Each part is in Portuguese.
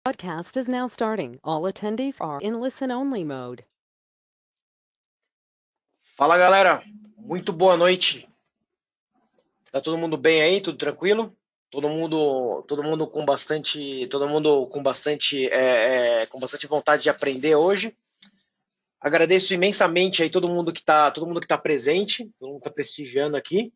Podcast is now starting. All attendees are in listen-only mode. Fala galera, muito boa noite. Tá todo mundo bem aí? Tudo tranquilo? Todo mundo com bastante vontade de aprender hoje. Agradeço imensamente aí todo mundo que tá presente, todo mundo que tá prestigiando aqui,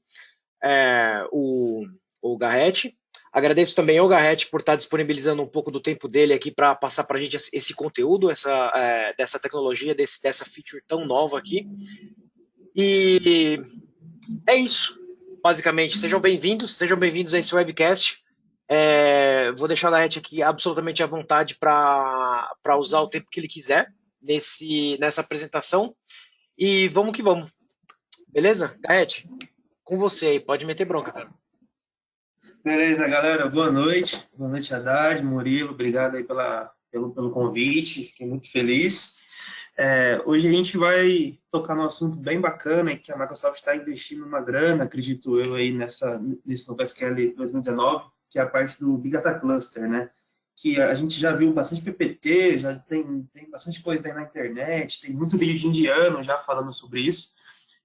o Garrett. Agradeço também ao Garrett por estar disponibilizando um pouco do tempo dele aqui para passar para a gente esse conteúdo, dessa tecnologia, dessa feature tão nova aqui. E é isso, basicamente. Sejam bem-vindos a esse webcast. Vou deixar o Garrett aqui absolutamente à vontade para usar o tempo que ele quiser nessa apresentação. E vamos que vamos. Beleza? Garrett, com você aí. Pode meter bronca, cara. Beleza, galera. Boa noite. Boa noite, Haddad, Murilo. Obrigado aí pelo convite. Fiquei muito feliz. Hoje a gente vai tocar num assunto bem bacana, que a Microsoft está investindo uma grana, acredito eu, aí nesse novo SQL 2019, que é a parte do Big Data Cluster, né? Que a gente já viu bastante PPT, já tem bastante coisa aí na internet, tem muito vídeo de indiano já falando sobre isso.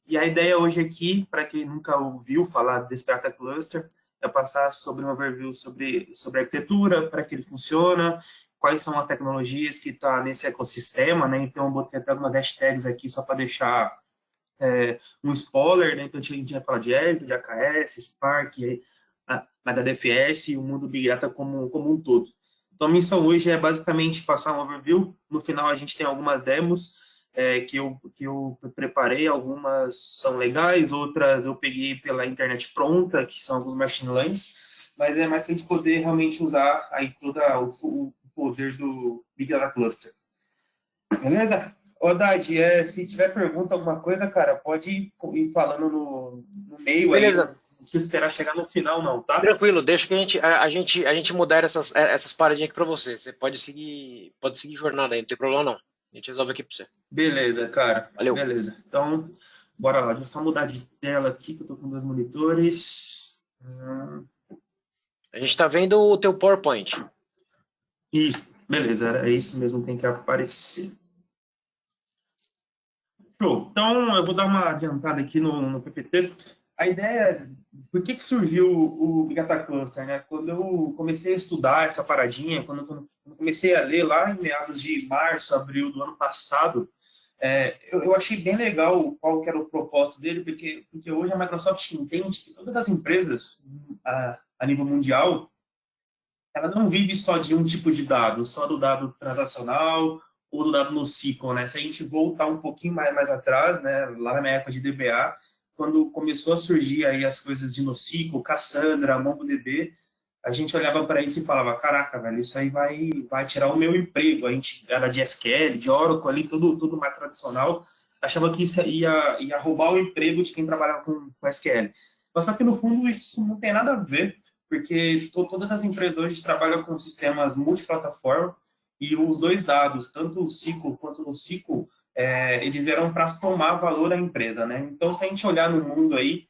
E a ideia hoje aqui, para quem nunca ouviu falar desse Big Data Cluster, é passar sobre uma overview sobre a arquitetura, para que ele funciona, quais são as tecnologias que estão nesse ecossistema, né? Então, eu botei até algumas hashtags aqui só para deixar um spoiler, né? Então, a gente vai falar de Azure, de AKS, Spark, HDFS e o mundo Big Data como um todo. Então, a missão hoje é basicamente passar um overview. No final, a gente tem algumas demos que eu preparei. Algumas são legais, outras eu peguei pela internet pronta, que são alguns machine learnings, mas é mais para a gente poder realmente usar aí todo o poder do Big Data Cluster. Beleza? Ô, Haddad, se tiver pergunta, alguma coisa, cara, pode ir falando no meio. Beleza. Aí. Não precisa esperar chegar no final, não, tá? Tranquilo, deixa que a gente mudar essas paradinhas aqui para você. Você pode seguir jornada aí, não tem problema não. A gente resolve aqui para você. Beleza, cara. Valeu. Beleza. Então, bora lá. Deixa eu só mudar de tela aqui, que eu tô com 2 monitores. A gente tá vendo o teu PowerPoint. Isso, beleza. É isso mesmo que tem que aparecer. Show. Então, eu vou dar uma adiantada aqui no PPT. A ideia, por que surgiu o Big Data Cluster, né? Quando eu comecei a estudar essa paradinha, quando eu comecei a ler lá em meados de março, abril do ano passado, eu achei bem legal qual que era o propósito dele, porque hoje a Microsoft entende que todas as empresas a nível mundial, ela não vive só de um tipo de dado, só do dado transacional ou do dado NoSQL, né? Se a gente voltar um pouquinho mais atrás, né, lá na minha época de DBA, quando começou a surgir aí as coisas de NoSQL, Cassandra, MongoDB, a gente olhava para isso e falava, caraca, velho, isso aí vai tirar o meu emprego. A gente era de SQL, de Oracle, ali, tudo mais tradicional, achava que isso ia roubar o emprego de quem trabalhava com SQL. Mas só que, no fundo, isso não tem nada a ver, porque todas as empresas hoje trabalham com sistemas multiplataforma e os dois dados, tanto o SQL quanto o NoSQL, eles vieram para somar valor à empresa, né? Então, se a gente olhar no mundo aí,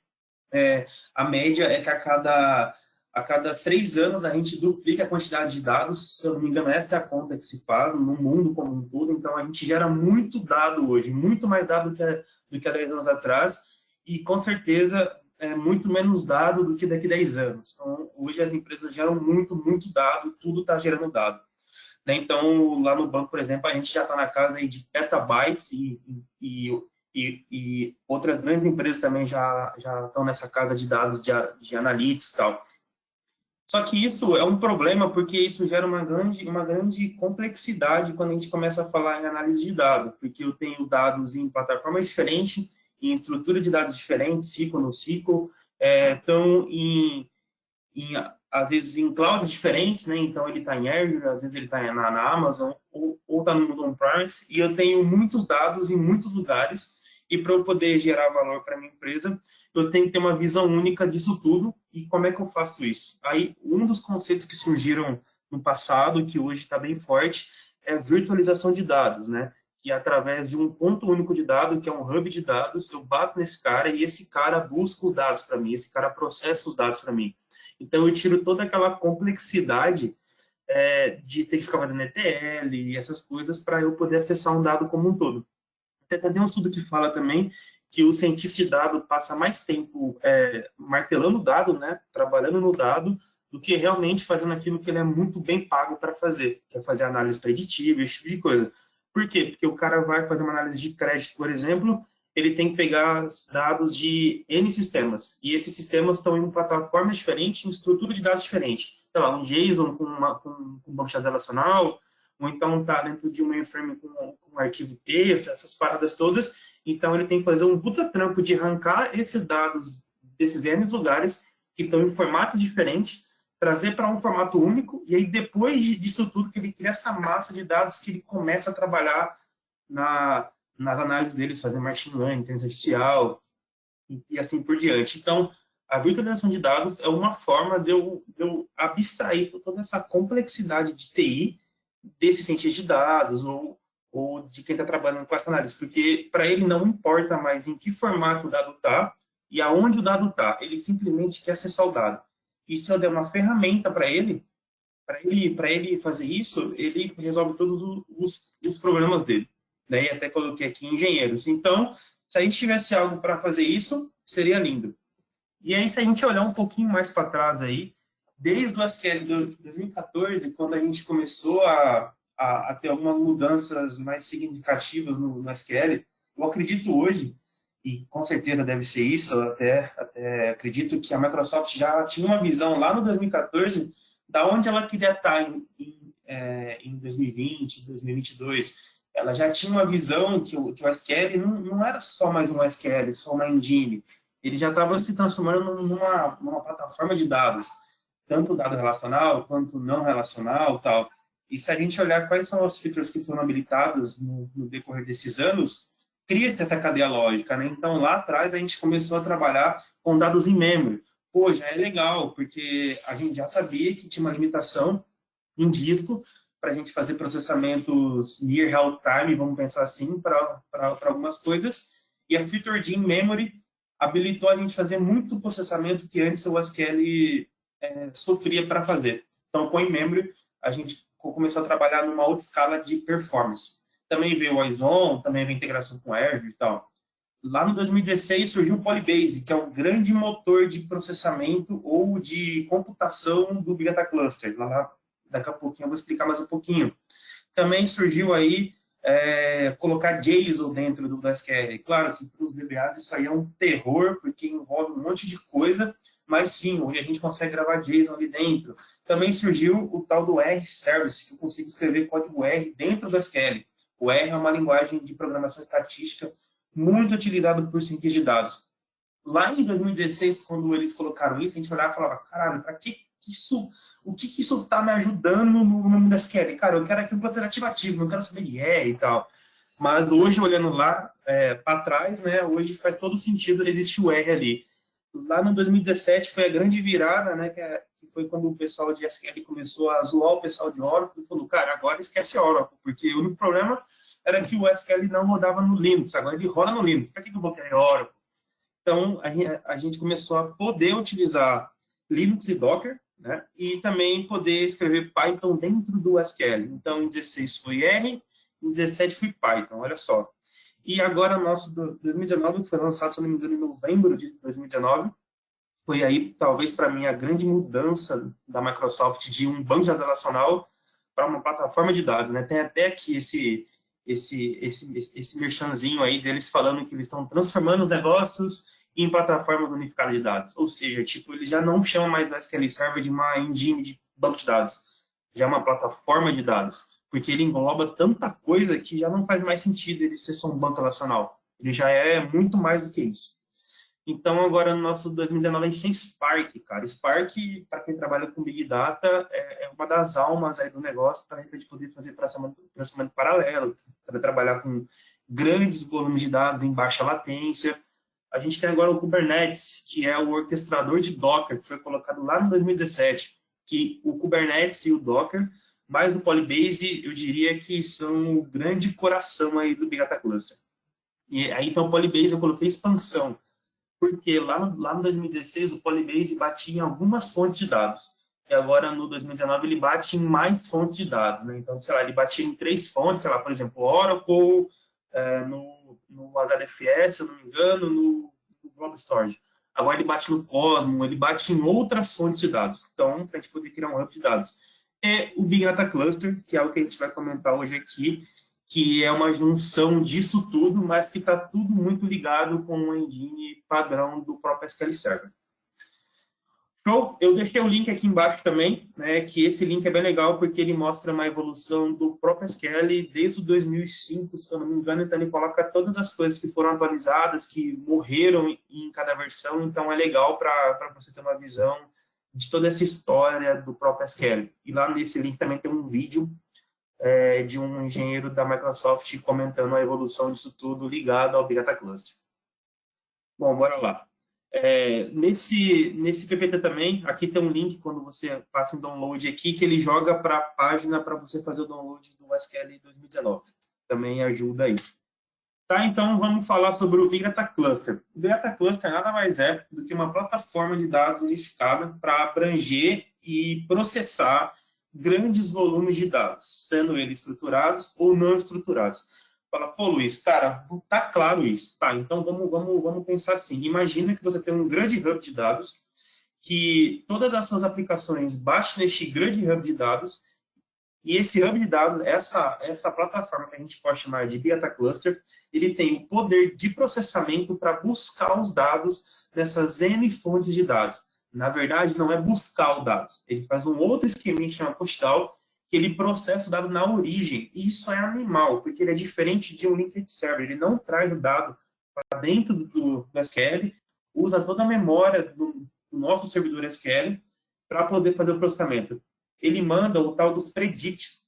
a média é que a cada 3 anos a gente duplica a quantidade de dados. Se eu não me engano, essa é a conta que se faz no mundo como um todo. Então, a gente gera muito dado hoje, muito mais dado do que há 10 anos atrás, e com certeza muito menos dado do que daqui a 10 anos. Então, hoje as empresas geram muito dado, tudo está gerando dado. Então, lá no banco, por exemplo, a gente já está na casa aí de petabytes e outras grandes empresas também já estão nessa casa de dados de analytics e tal. Só que isso é um problema porque isso gera uma grande complexidade quando a gente começa a falar em análise de dados, porque eu tenho dados em plataformas diferentes, em estrutura de dados diferentes, SQL, NoSQL, estão às vezes em clouds diferentes, né? Então ele está em Azure, às vezes ele está na Amazon ou está no mundo on-premise, e eu tenho muitos dados em muitos lugares, e para eu poder gerar valor para a minha empresa, eu tenho que ter uma visão única disso tudo. E como é que eu faço isso? Aí, um dos conceitos que surgiram no passado, que hoje está bem forte, é a virtualização de dados, né? Que através de um ponto único de dados, que é um hub de dados, eu bato nesse cara e esse cara busca os dados para mim, esse cara processa os dados para mim. Então, eu tiro toda aquela complexidade de ter que ficar fazendo ETL e essas coisas para eu poder acessar um dado como um todo. Até tem um estudo que fala também que o cientista de dado passa mais tempo martelando o dado, né, trabalhando no dado, do que realmente fazendo aquilo que ele é muito bem pago para fazer, que é fazer análise preditiva, esse tipo de coisa. Por quê? Porque o cara vai fazer uma análise de crédito, por exemplo, ele tem que pegar dados de N sistemas, e esses sistemas estão em plataformas diferentes, em estrutura de dados diferente. Sei lá, um JSON com um banco de dados relacional, ou então está dentro de um mainframe com um arquivo texto, essas paradas todas. Então, ele tem que fazer um puta trampo de arrancar esses dados desses N lugares que estão em formatos diferentes, trazer para um formato único, e aí depois disso tudo que ele cria essa massa de dados que ele começa a trabalhar nas análises deles, fazer machine learning, inteligência artificial, e assim por diante. Então, a virtualização de dados é uma forma de eu abstrair toda essa complexidade de TI desse cientista de dados ou de quem está trabalhando com essa análise, porque para ele não importa mais em que formato o dado está e aonde o dado está, ele simplesmente quer acessar o dado. E se eu der uma ferramenta para ele fazer isso, ele resolve todos os problemas dele. Daí até coloquei aqui engenheiros. Então, se a gente tivesse algo para fazer isso, seria lindo. E aí, se a gente olhar um pouquinho mais para trás aí, desde o SQL de 2014, quando a gente começou a ter algumas mudanças mais significativas no SQL, eu acredito hoje, e com certeza deve ser isso, eu até acredito que a Microsoft já tinha uma visão lá no 2014 da onde ela queria estar em 2020, 2022. Ela já tinha uma visão que o SQL não era só mais um SQL, só uma engine. Ele já estava se transformando numa plataforma de dados, tanto dado relacional quanto não relacional, tal. E se a gente olhar quais são os features que foram habilitados no decorrer desses anos, cria-se essa cadeia lógica, né? Então, lá atrás, a gente começou a trabalhar com dados em memory. Pô, já é legal, porque a gente já sabia que tinha uma limitação em disco para a gente fazer processamentos near real time, vamos pensar assim, para algumas coisas. E a feature de in-memory habilitou a gente fazer muito processamento que antes o SQL sofria para fazer. Então, com in-memory, a gente começou a trabalhar numa outra escala de performance. Também veio o OISON, também veio a integração com Erv e tal. Lá no 2016 surgiu o Polybase, que é um grande motor de processamento ou de computação do Big Data Cluster. Daqui a pouquinho eu vou explicar mais um pouquinho. Também surgiu aí colocar JSON dentro do SQL. Claro que para os DBAs isso aí é um terror, porque envolve um monte de coisa, mas sim, hoje a gente consegue gravar JSON ali dentro. Também surgiu o tal do R-Service, que eu consigo escrever código R dentro do SQL. O R é uma linguagem de programação estatística muito utilizado por cientistas de dados. Lá em 2016, quando eles colocaram isso, a gente olhava e falava, caralho, para que isso, o que isso está me ajudando no mundo da SQL? Cara, eu quero aqui um processo ativo, não quero saber de R e tal. Mas hoje, olhando lá para trás, né, hoje faz todo sentido existir o R ali. Lá no 2017 foi a grande virada, né, que foi quando o pessoal de SQL começou a zoar o pessoal de Oracle e falou, cara, agora esquece Oracle, porque o único problema era que o SQL não rodava no Linux, agora ele roda no Linux, para que eu vou querer Oracle? Então, a gente começou a poder utilizar Linux e Docker, né, e também poder escrever Python dentro do SQL. Então, em 16 foi R, em 17 foi Python, olha só. E agora, nosso 2019, que foi lançado, se não me engano, em novembro de 2019, foi aí, talvez, para mim, a grande mudança da Microsoft de um banco de dados relacional para uma plataforma de dados, né? Tem até aqui esse merchanzinho aí deles falando que eles estão transformando os negócios em plataformas unificadas de dados. Ou seja, tipo, eles já não chamam mais o SQL Server de uma engine de banco de dados, já é uma plataforma de dados, porque ele engloba tanta coisa que já não faz mais sentido ele ser só um banco relacional. Ele já é muito mais do que isso. Então, agora no nosso 2019, a gente tem Spark, cara. Spark, para quem trabalha com Big Data, é uma das almas aí do negócio para a gente poder fazer processamento paralelo, para trabalhar com grandes volumes de dados em baixa latência. A gente tem agora o Kubernetes, que é o orquestrador de Docker, que foi colocado lá no 2017, que o Kubernetes e o Docker, mais o Polybase, eu diria que são o grande coração aí do Big Data Cluster. E aí, então, o Polybase eu coloquei expansão, porque lá no 2016 o Polybase batia em algumas fontes de dados. e agora no 2019 ele bate em mais fontes de dados, né? Então, sei lá, ele batia em 3 fontes, sei lá, por exemplo, Oracle, no HDFS, se eu não me engano, no Blob Storage. Agora ele bate no Cosmos, ele bate em outras fontes de dados. Então, para a gente poder criar um hub de dados. É o Big Data Cluster, que é o que a gente vai comentar hoje aqui, que é uma junção disso tudo, mas que está tudo muito ligado com uma engine padrão do próprio SQL Server. Show? Eu deixei o link aqui embaixo também, né, que esse link é bem legal porque ele mostra uma evolução do próprio SQL desde o 2005, se eu não me engano, então ele coloca todas as coisas que foram atualizadas, que morreram em cada versão, então é legal para você ter uma visão de toda essa história do próprio SQL. E lá nesse link também tem um vídeo de um engenheiro da Microsoft comentando a evolução disso tudo ligado ao Big Data Cluster. Bom, bora lá. Nesse PPT também, aqui tem um link quando você passa em download aqui, que ele joga para a página para você fazer o download do SQL 2019. Também ajuda aí. Tá, então vamos falar sobre o Big Data Cluster. O Big Data Cluster nada mais é do que uma plataforma de dados unificada para abranger e processar grandes volumes de dados, sendo eles estruturados ou não estruturados. Fala, pô, Luiz, cara, não tá claro isso. Tá, então vamos pensar assim. Imagina que você tem um grande hub de dados, que todas as suas aplicações baixam neste grande hub de dados, e esse hub de dados, essa plataforma que a gente pode chamar de Big Data Cluster, ele tem o poder de processamento para buscar os dados nessas N fontes de dados. Na verdade, não é buscar o dado. Ele faz um outro esqueminha que chama pushdown, que ele processa o dado na origem. E isso é animal, porque ele é diferente de um linked server. Ele não traz o dado para dentro do SQL, usa toda a memória do nosso servidor SQL para poder fazer o processamento. Ele manda o tal dos predicts.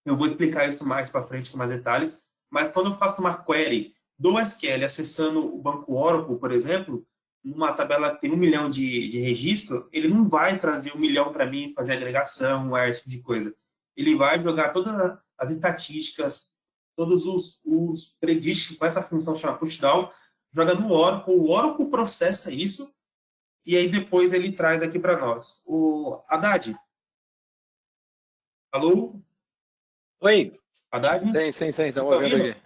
Eu vou explicar isso mais para frente com mais detalhes, mas quando eu faço uma query do SQL acessando o banco Oracle, por exemplo, numa tabela que tem 1 milhão de registro, ele não vai trazer 1 milhão para mim fazer agregação, esse tipo de coisa. Ele vai jogar todas as estatísticas, todos os predicts com essa função chamada pushdown, joga no Oracle, o Oracle processa isso e aí depois ele traz aqui para nós. O Haddad, alô? Oi. Haddad? Sim, estamos Tá ouvindo ouvindo? aqui.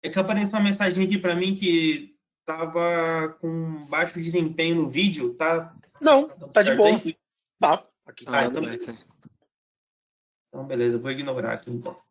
É que apareceu uma mensagem aqui para mim que tava com baixo desempenho no vídeo, tá? Não, tá de certo boa. aí? Tá. Aqui tá. Então Tudo bem, beleza. sim. Então, beleza, eu vou ignorar aqui então.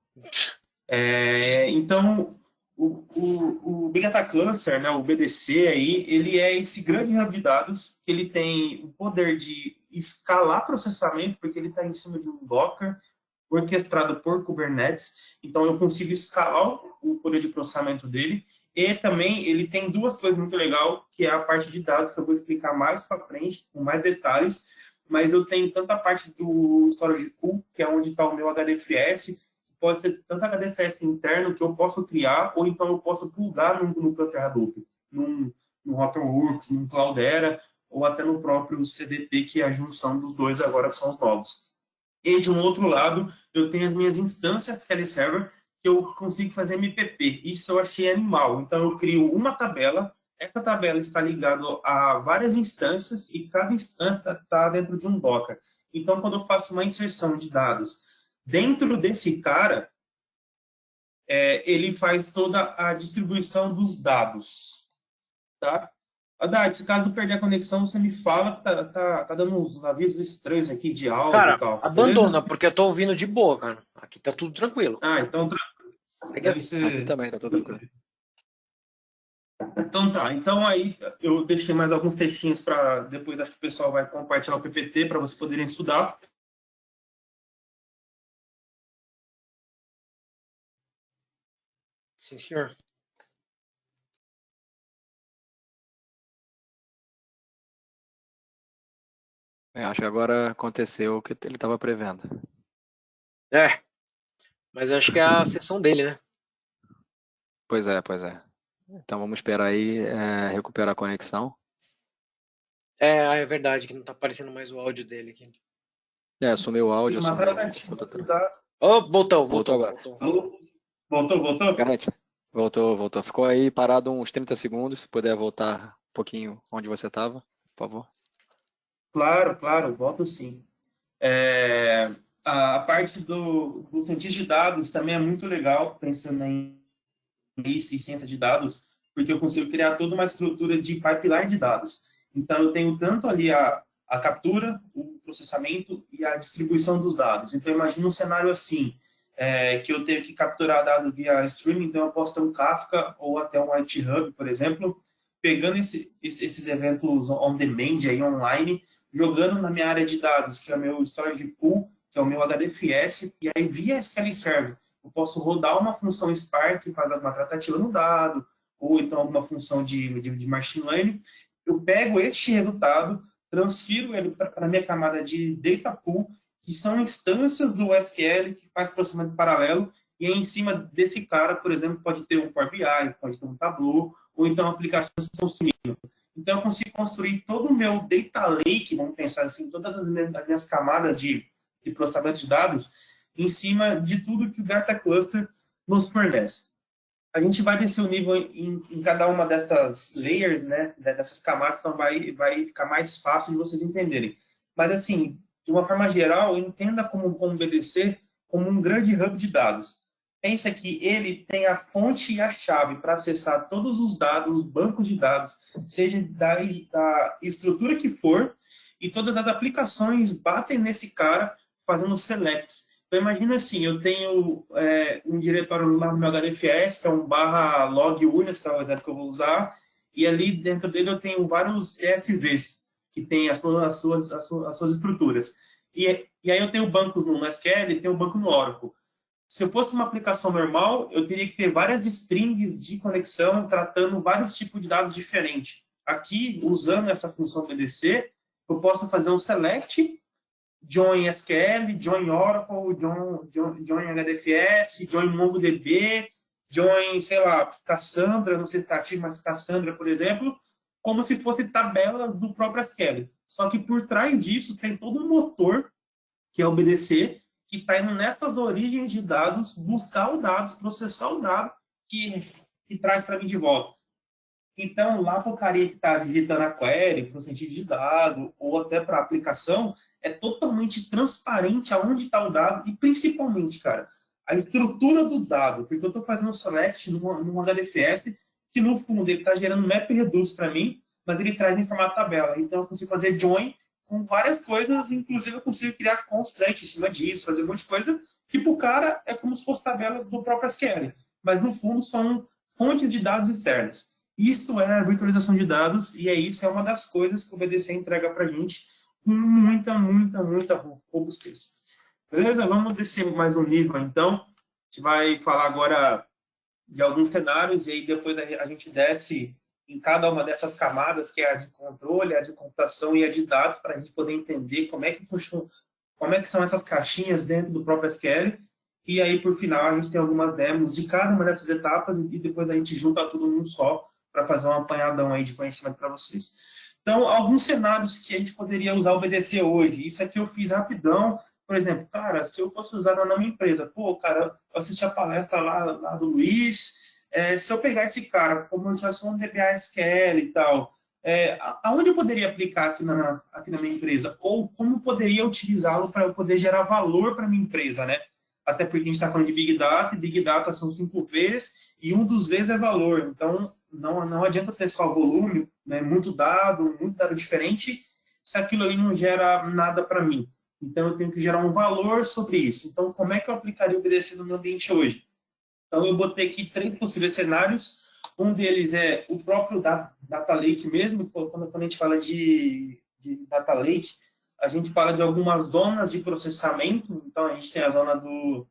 Então, o Big Data Cluster, né, o BDC aí, ele é esse grande hub de dados que ele tem o poder de escalar processamento, porque ele está em cima de um Docker orquestrado por Kubernetes, então eu consigo escalar o poder de processamento dele, e também ele tem duas coisas muito legais, que é a parte de dados, que eu vou explicar mais para frente, com mais detalhes, mas eu tenho tanto a parte do storage pool, que é onde está o meu HDFS, pode ser tanto HDFS interno que eu posso criar, ou então eu posso plugar no cluster Hadoop, no Hortonworks, no Cloudera, ou até no próprio CDP, que é a junção dos dois agora, que são os novos. E de um outro lado, eu tenho as minhas instâncias SQL Server, que eu consigo fazer MPP. Isso eu achei animal. Então, eu crio uma tabela, essa tabela está ligada a várias instâncias, e cada instância está dentro de um Docker. Então, quando eu faço uma inserção de dados dentro desse cara, ele faz toda a distribuição dos dados. Tá? Haddad, se caso perder a conexão, você me fala, tá dando uns avisos estranhos aqui de áudio Cara, e tal. abandona, Beleza? porque eu tô ouvindo de boa, cara. Aqui tá tudo tranquilo. Então deve ser... Aqui também, tá tudo tranquilo. Então tá, então aí eu deixei mais alguns textinhos para depois, acho que o pessoal vai compartilhar o PPT para vocês poderem estudar. Sim, senhor. Acho que agora aconteceu o que ele estava prevendo. Mas acho que é a sessão dele, né? Pois é. Então vamos esperar aí recuperar a conexão. É verdade, que não tá aparecendo mais o áudio dele aqui. Sumiu o áudio, Fiz uma sumiu. tratativa, tá? Oh, voltou agora. Alô? Voltou? Garante. Voltou. Ficou aí parado uns 30 segundos. Se puder voltar um pouquinho onde você estava, por favor. Claro, volto sim. A parte do cientista de dados também é muito legal, pensando em isso e ciência de dados, porque eu consigo criar toda uma estrutura de pipeline de dados. Então, eu tenho tanto ali a captura, o processamento e a distribuição dos dados. Então, imagina um cenário assim, que eu tenho que capturar dados via streaming, então eu posso ter um Kafka ou até um IT Hub, por exemplo, pegando esses eventos on demand, aí, online, jogando na minha área de dados, que é o meu storage pool, que é o meu HDFS, e aí via SQL Server eu posso rodar uma função Spark, fazer alguma tratativa no dado, ou então alguma função de machine learning. Eu pego este resultado, transfiro ele para a minha camada de data pool, que são instâncias do SQL que faz processamento paralelo, e aí, em cima desse cara, por exemplo, pode ter um Power BI, pode ter um Tableau, ou então aplicações construídas. Então, eu consigo construir todo o meu data lake, vamos pensar assim, todas as minhas camadas de processamento de dados, em cima de tudo que o Data Cluster nos fornece. A gente vai descer o nível em cada uma dessas layers, né, dessas camadas, então vai ficar mais fácil de vocês entenderem. Mas, assim, de uma forma geral, entenda como o BDC como um grande hub de dados. Pensa que ele tem a fonte e a chave para acessar todos os dados, os bancos de dados, seja da estrutura que for, e todas as aplicações batem nesse cara fazendo selects. Então, imagina assim, eu tenho um diretório lá no meu HDFS, que é um /log units, que é o exemplo que eu vou usar, e ali dentro dele eu tenho vários CSVs, que tem as suas estruturas. E aí eu tenho bancos no SQL e tenho banco no Oracle. Se eu fosse uma aplicação normal, eu teria que ter várias strings de conexão tratando vários tipos de dados diferentes. Aqui, usando essa função BDC, eu posso fazer um select, join SQL, join Oracle, join HDFS, join MongoDB, join, sei lá, Cassandra, não sei se está ativo, mas Cassandra, por exemplo, como se fosse tabelas do próprio SQL. Só que por trás disso tem todo um motor, que é o BDC, que está indo nessas origens de dados, buscar os dados, processar o dado que traz para mim de volta. Então, lá para o carinha que está digitando a query, para o sentido de dado, ou até para a aplicação, é totalmente transparente aonde está o dado e, principalmente, cara, a estrutura do dado, porque eu estou fazendo um select num HDFS, que no fundo ele está gerando MapReduce para mim, mas ele traz em formato tabela. Então, eu consigo fazer join com várias coisas, inclusive eu consigo criar constraint em cima disso, fazer um monte de coisa, que para o cara é como se fosse tabelas do próprio SQL, mas no fundo são fontes de dados externas. Isso é a virtualização de dados e isso é uma das coisas que o BDC entrega para a gente com muita robustez. Beleza? Vamos descer mais um nível, então. A gente vai falar agora de alguns cenários e aí depois a gente desce em cada uma dessas camadas, que é a de controle, a de computação e a de dados, para a gente poder entender como é que funciona, como é que são essas caixinhas dentro do próprio SQL. E aí, por final, a gente tem algumas demos de cada uma dessas etapas e depois a gente junta tudo num só para fazer um apanhadão aí de conhecimento para vocês. Então, alguns cenários que a gente poderia usar o BDC hoje. Isso aqui eu fiz rapidão. Por exemplo, cara, se eu fosse usar na minha empresa, pô, cara, eu assisti a palestra lá do Luiz, se eu pegar esse cara, como eu já sou um DBA SQL e tal, aonde eu poderia aplicar aqui na minha empresa? Ou como poderia utilizá-lo para eu poder gerar valor para a minha empresa, né? Até porque a gente está falando de Big Data, e Big Data são 5 Vs, e um dos Vs é valor. Então, não adianta ter só volume, né? Muito dado diferente, se aquilo ali não gera nada para mim. Então, eu tenho que gerar um valor sobre isso. Então, como é que eu aplicaria o BDC no meu ambiente hoje? Então, eu botei aqui 3 possíveis cenários. Um deles é o próprio Data Lake mesmo. Quando a gente fala de Data Lake, a gente fala de algumas zonas de processamento. Então, a gente tem a zona do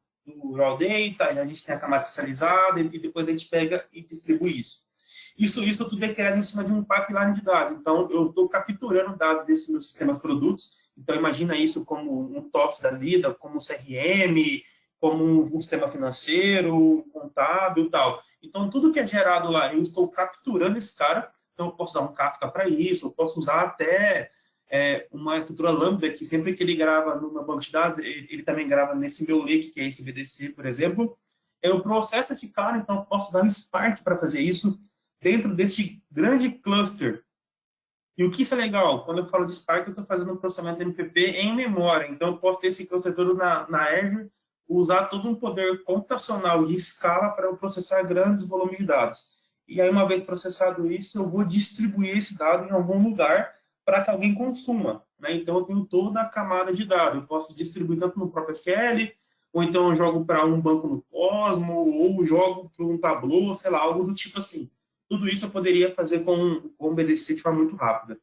Raw Data, a gente tem a camada especializada, e depois a gente pega e distribui isso. Isso tudo é criado em cima de um pipeline de dados. Então, eu estou capturando dados desses meus sistemas produtos. Então, imagina isso como um TOPS da vida, como um CRM, como um sistema financeiro, contábil e tal. Então, tudo que é gerado lá, eu estou capturando esse cara. Então, eu posso usar um Kafka para isso, eu posso usar até uma estrutura Lambda, que sempre que ele grava no meu banco de dados, ele também grava nesse meu lake, que é esse BDC, por exemplo. Eu processo esse cara, então eu posso usar um Spark para fazer isso dentro desse grande cluster E o que isso é legal? Quando eu falo de Spark, eu estou fazendo um processamento MPP em memória. Então, eu posso ter esse cluster todo na Azure, usar todo um poder computacional de escala para eu processar grandes volumes de dados. E aí, uma vez processado isso, eu vou distribuir esse dado em algum lugar para que alguém consuma. Né? Então, eu tenho toda a camada de dados. Eu posso distribuir tanto no próprio SQL, ou então eu jogo para um banco no Cosmo, ou jogo para um Tableau, sei lá, algo do tipo assim. Tudo isso eu poderia fazer com o BDC de forma muito rápida.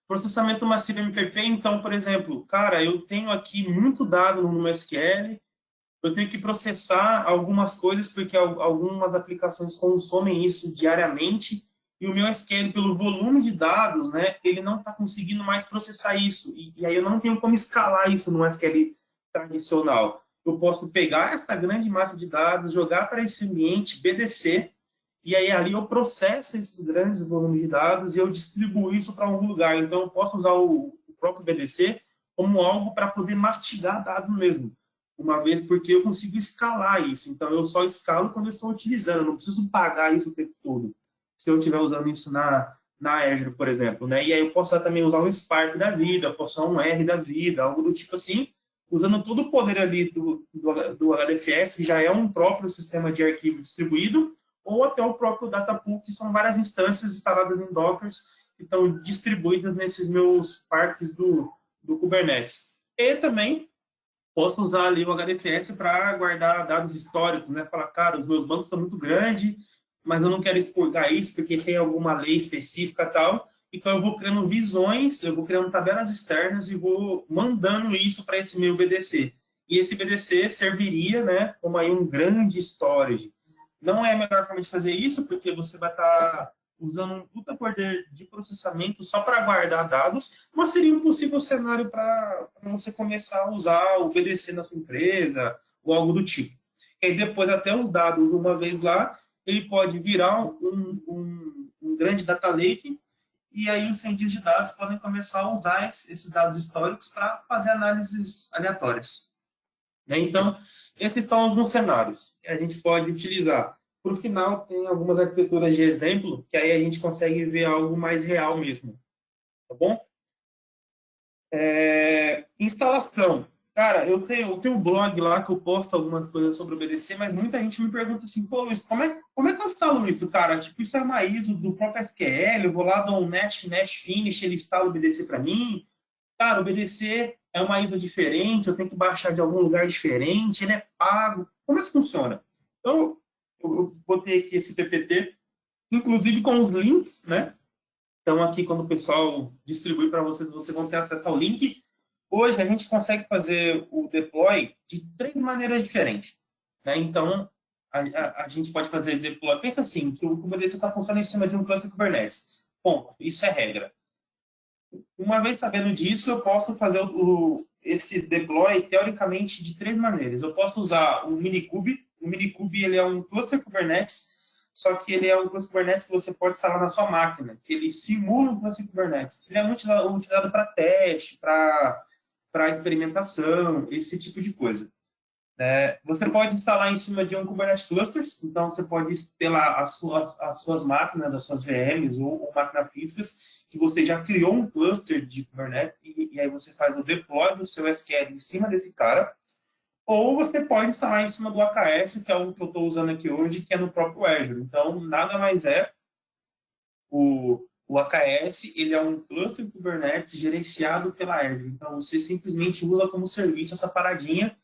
Processamento massivo MPP, então, por exemplo, cara, eu tenho aqui muito dado no MySQL, eu tenho que processar algumas coisas, porque algumas aplicações consomem isso diariamente, e o meu SQL, pelo volume de dados, né, ele não está conseguindo mais processar isso, e aí eu não tenho como escalar isso no SQL tradicional. Eu posso pegar essa grande massa de dados, jogar para esse ambiente BDC, e aí ali eu processo esses grandes volumes de dados e eu distribuo isso para algum lugar. Então eu posso usar o próprio BDC como algo para poder mastigar dados mesmo, uma vez porque eu consigo escalar isso. Então eu só escalo quando eu estou utilizando, eu não preciso pagar isso o tempo todo. Se eu estiver usando isso na Azure, por exemplo, né? E aí eu posso também usar um Spark da vida, posso usar um R da vida, algo do tipo assim, usando todo o poder ali do HDFS, que já é um próprio sistema de arquivo distribuído, ou até o próprio Datapool, que são várias instâncias instaladas em Docker, que estão distribuídas nesses meus parques do Kubernetes. E também posso usar ali o HDFS para guardar dados históricos, né? Falar, cara, os meus bancos estão muito grandes, mas eu não quero expurgar isso porque tem alguma lei específica e tal. Então, eu vou criando visões, eu vou criando tabelas externas e vou mandando isso para esse meu BDC. E esse BDC serviria, né, como aí um grande storage. Não é a melhor forma de fazer isso, porque você vai estar usando um puta poder de processamento só para guardar dados, mas seria um possível cenário para você começar a usar o BDC na sua empresa ou algo do tipo. E aí depois, até os dados, uma vez lá, ele pode virar um grande data lake, e aí os cientistas de dados podem começar a usar esses dados históricos para fazer análises aleatórias. Né? Então, esses são alguns cenários que a gente pode utilizar. Por final, tem algumas arquiteturas de exemplo, que aí a gente consegue ver algo mais real mesmo. Tá bom? Instalação. Cara, eu tenho um blog lá que eu posto algumas coisas sobre o BDC, mas muita gente me pergunta assim, pô, Luiz, como é que eu instalo isso, cara? Tipo, isso é uma ISO do próprio SQL, eu vou lá, dou um Nash Finish, ele instala o BDC para mim. Cara, o BDC é uma ISO diferente, eu tenho que baixar de algum lugar diferente, ele é pago. Como é que funciona? Então, eu botei aqui esse PPT, inclusive com os links, né? Então, aqui, quando o pessoal distribui para vocês, vocês vão ter acesso ao link. Hoje, a gente consegue fazer o deploy de 3 maneiras diferentes. Né? Então, a gente pode fazer deploy. Pensa assim, que o Kubernetes está funcionando em cima de um cluster Kubernetes. Ponto. Isso é regra. Uma vez sabendo disso, eu posso fazer esse deploy, teoricamente, de 3 maneiras. Eu posso usar o Minikube. O Minikube ele é um cluster Kubernetes, só que ele é um cluster Kubernetes que você pode instalar na sua máquina, que ele simula um cluster Kubernetes. Ele é muito utilizado para teste, para experimentação, esse tipo de coisa. Você pode instalar em cima de um Kubernetes Clusters, então você pode ter lá as suas máquinas, as suas VMs ou máquinas físicas, que você já criou um cluster de Kubernetes e aí você faz o deploy do seu SQL em cima desse cara, ou você pode instalar em cima do AKS, que é o que eu estou usando aqui hoje, que é no próprio Azure. Então, nada mais é o AKS, ele é um cluster Kubernetes gerenciado pela Azure. Então, você simplesmente usa como serviço essa paradinha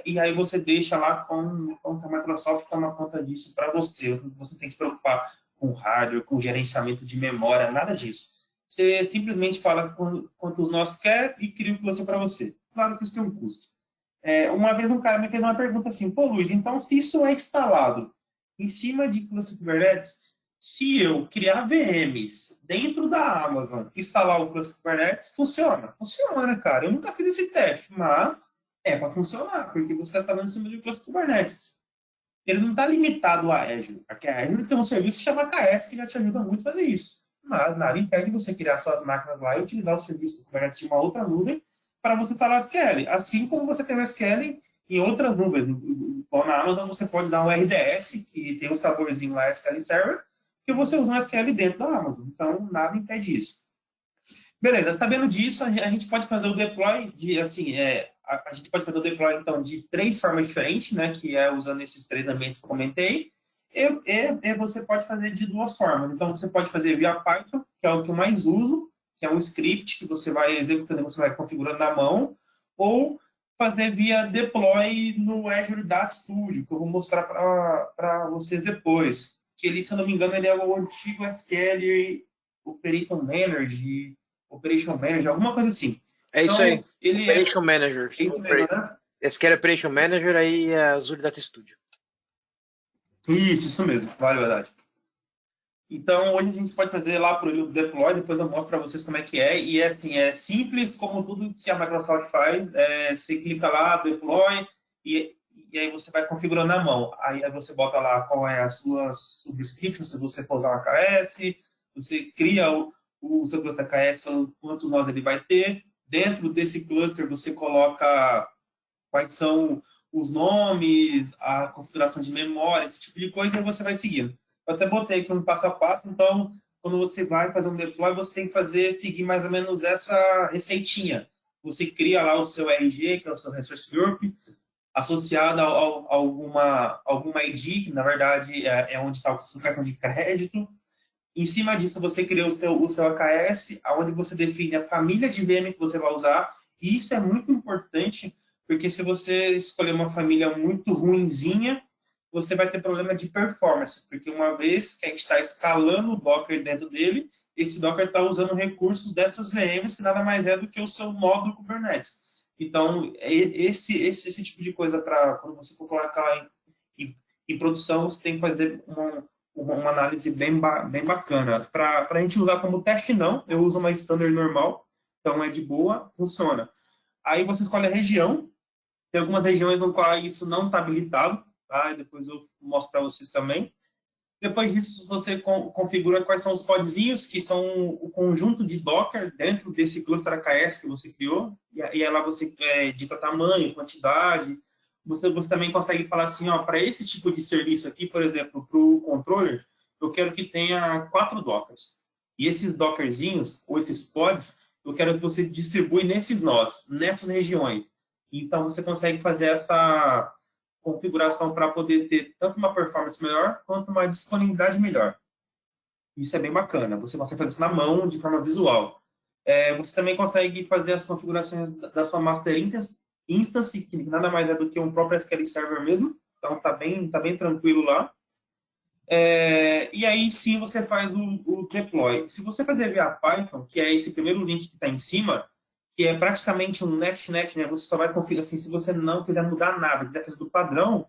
e aí você deixa lá com a Microsoft toma conta disso para você. Você não tem que se preocupar com hardware, com gerenciamento de memória, nada disso. Você simplesmente fala quantos nós quer e cria um cluster para você. Claro que isso tem um custo. Uma vez um cara me fez uma pergunta assim, pô, Luiz, então se isso é instalado em cima de cluster Kubernetes, se eu criar VMs dentro da Amazon, instalar o cluster Kubernetes, funciona? Funciona, cara. Eu nunca fiz esse teste, mas é para funcionar, porque você está falando em cima de um cluster Kubernetes. Ele não está limitado a Azure. Aqui a Azure tem um serviço que chama KS, que já te ajuda muito a fazer isso. Mas nada impede você criar suas máquinas lá e utilizar o serviço do Kubernetes de uma outra nuvem para você instalar o SQL. Assim como você tem o SQL em outras nuvens. Igual na Amazon, você pode dar um RDS, que tem um saborzinho lá, SQL Server, porque você usa um SQL dentro da Amazon. Então, nada impede isso. Beleza, sabendo disso, a gente pode fazer o deploy de, assim, a gente pode fazer o deploy, então, de 3 formas diferentes, né, que é usando esses 3 ambientes que eu comentei, e você pode fazer de 2 formas. Então, você pode fazer via Python, que é o que eu mais uso, que é um script que você vai executando, você vai configurando na mão, ou fazer via deploy no Azure Data Studio, que eu vou mostrar para vocês depois. Que ele, se eu não me engano, ele é o antigo SQL Operation Manager, alguma coisa assim. É isso aí. Então, ele Operation Manager. isso mesmo, né? SQL Operation Manager, aí é Azure Data Studio. Isso mesmo, vale a verdade. Então, hoje a gente pode fazer lá por o deploy, depois eu mostro para vocês como é que é. E é assim, é simples como tudo que a Microsoft faz. Você clica lá, deploy, e aí você vai configurando na mão. Aí você bota lá qual é a sua subscription, se você for usar um AKS, você cria o seu cluster AKS, falando quantos nós ele vai ter. Dentro desse cluster, você coloca quais são os nomes, a configuração de memória, esse tipo de coisa, e você vai seguindo. Eu até botei aqui um passo a passo, então, quando você vai fazer um deploy, você tem que seguir mais ou menos essa receitinha. Você cria lá o seu RG, que é o seu Resource Group, associado a alguma ID, que na verdade é onde está o seu cartão de crédito. Em cima disso, você cria o seu AKS, onde você define a família de VM que você vai usar. E isso é muito importante, porque se você escolher uma família muito ruinzinha, você vai ter problema de performance, porque uma vez que a gente está escalando o Docker dentro dele, esse Docker está usando recursos dessas VMs, que nada mais é do que o seu módulo Kubernetes. Então, esse tipo de coisa, para quando você for colocar em produção, você tem que fazer uma análise bem bacana. Para a gente usar como teste, não. Eu uso uma standard normal, então é de boa, funciona. Aí você escolhe a região. Tem algumas regiões no qual isso não está habilitado, tá? E depois eu mostro para vocês também. Depois disso, você configura quais são os podzinhos, que são o conjunto de Docker dentro desse cluster AKS que você criou. E aí lá você edita tamanho, quantidade. Você também consegue falar assim, ó, para esse tipo de serviço aqui, por exemplo, para o controller, eu quero que tenha 4 Dockers. E esses Dockerzinhos, ou esses pods, eu quero que você distribui nesses nós, nessas regiões. Então, você consegue fazer essa configuração para poder ter tanto uma performance melhor, quanto uma disponibilidade melhor. Isso é bem bacana. Você consegue fazer isso na mão, de forma visual. Você também consegue fazer as configurações da sua master instance, que nada mais é do que um próprio SQL Server mesmo. Então, tá bem tranquilo lá. E aí, sim, você faz o deploy. Se você fazer via Python, que é esse primeiro link que está em cima, que é praticamente um netnet, né? Você só vai configurar assim, se você não quiser mudar nada, quiser fazer do padrão,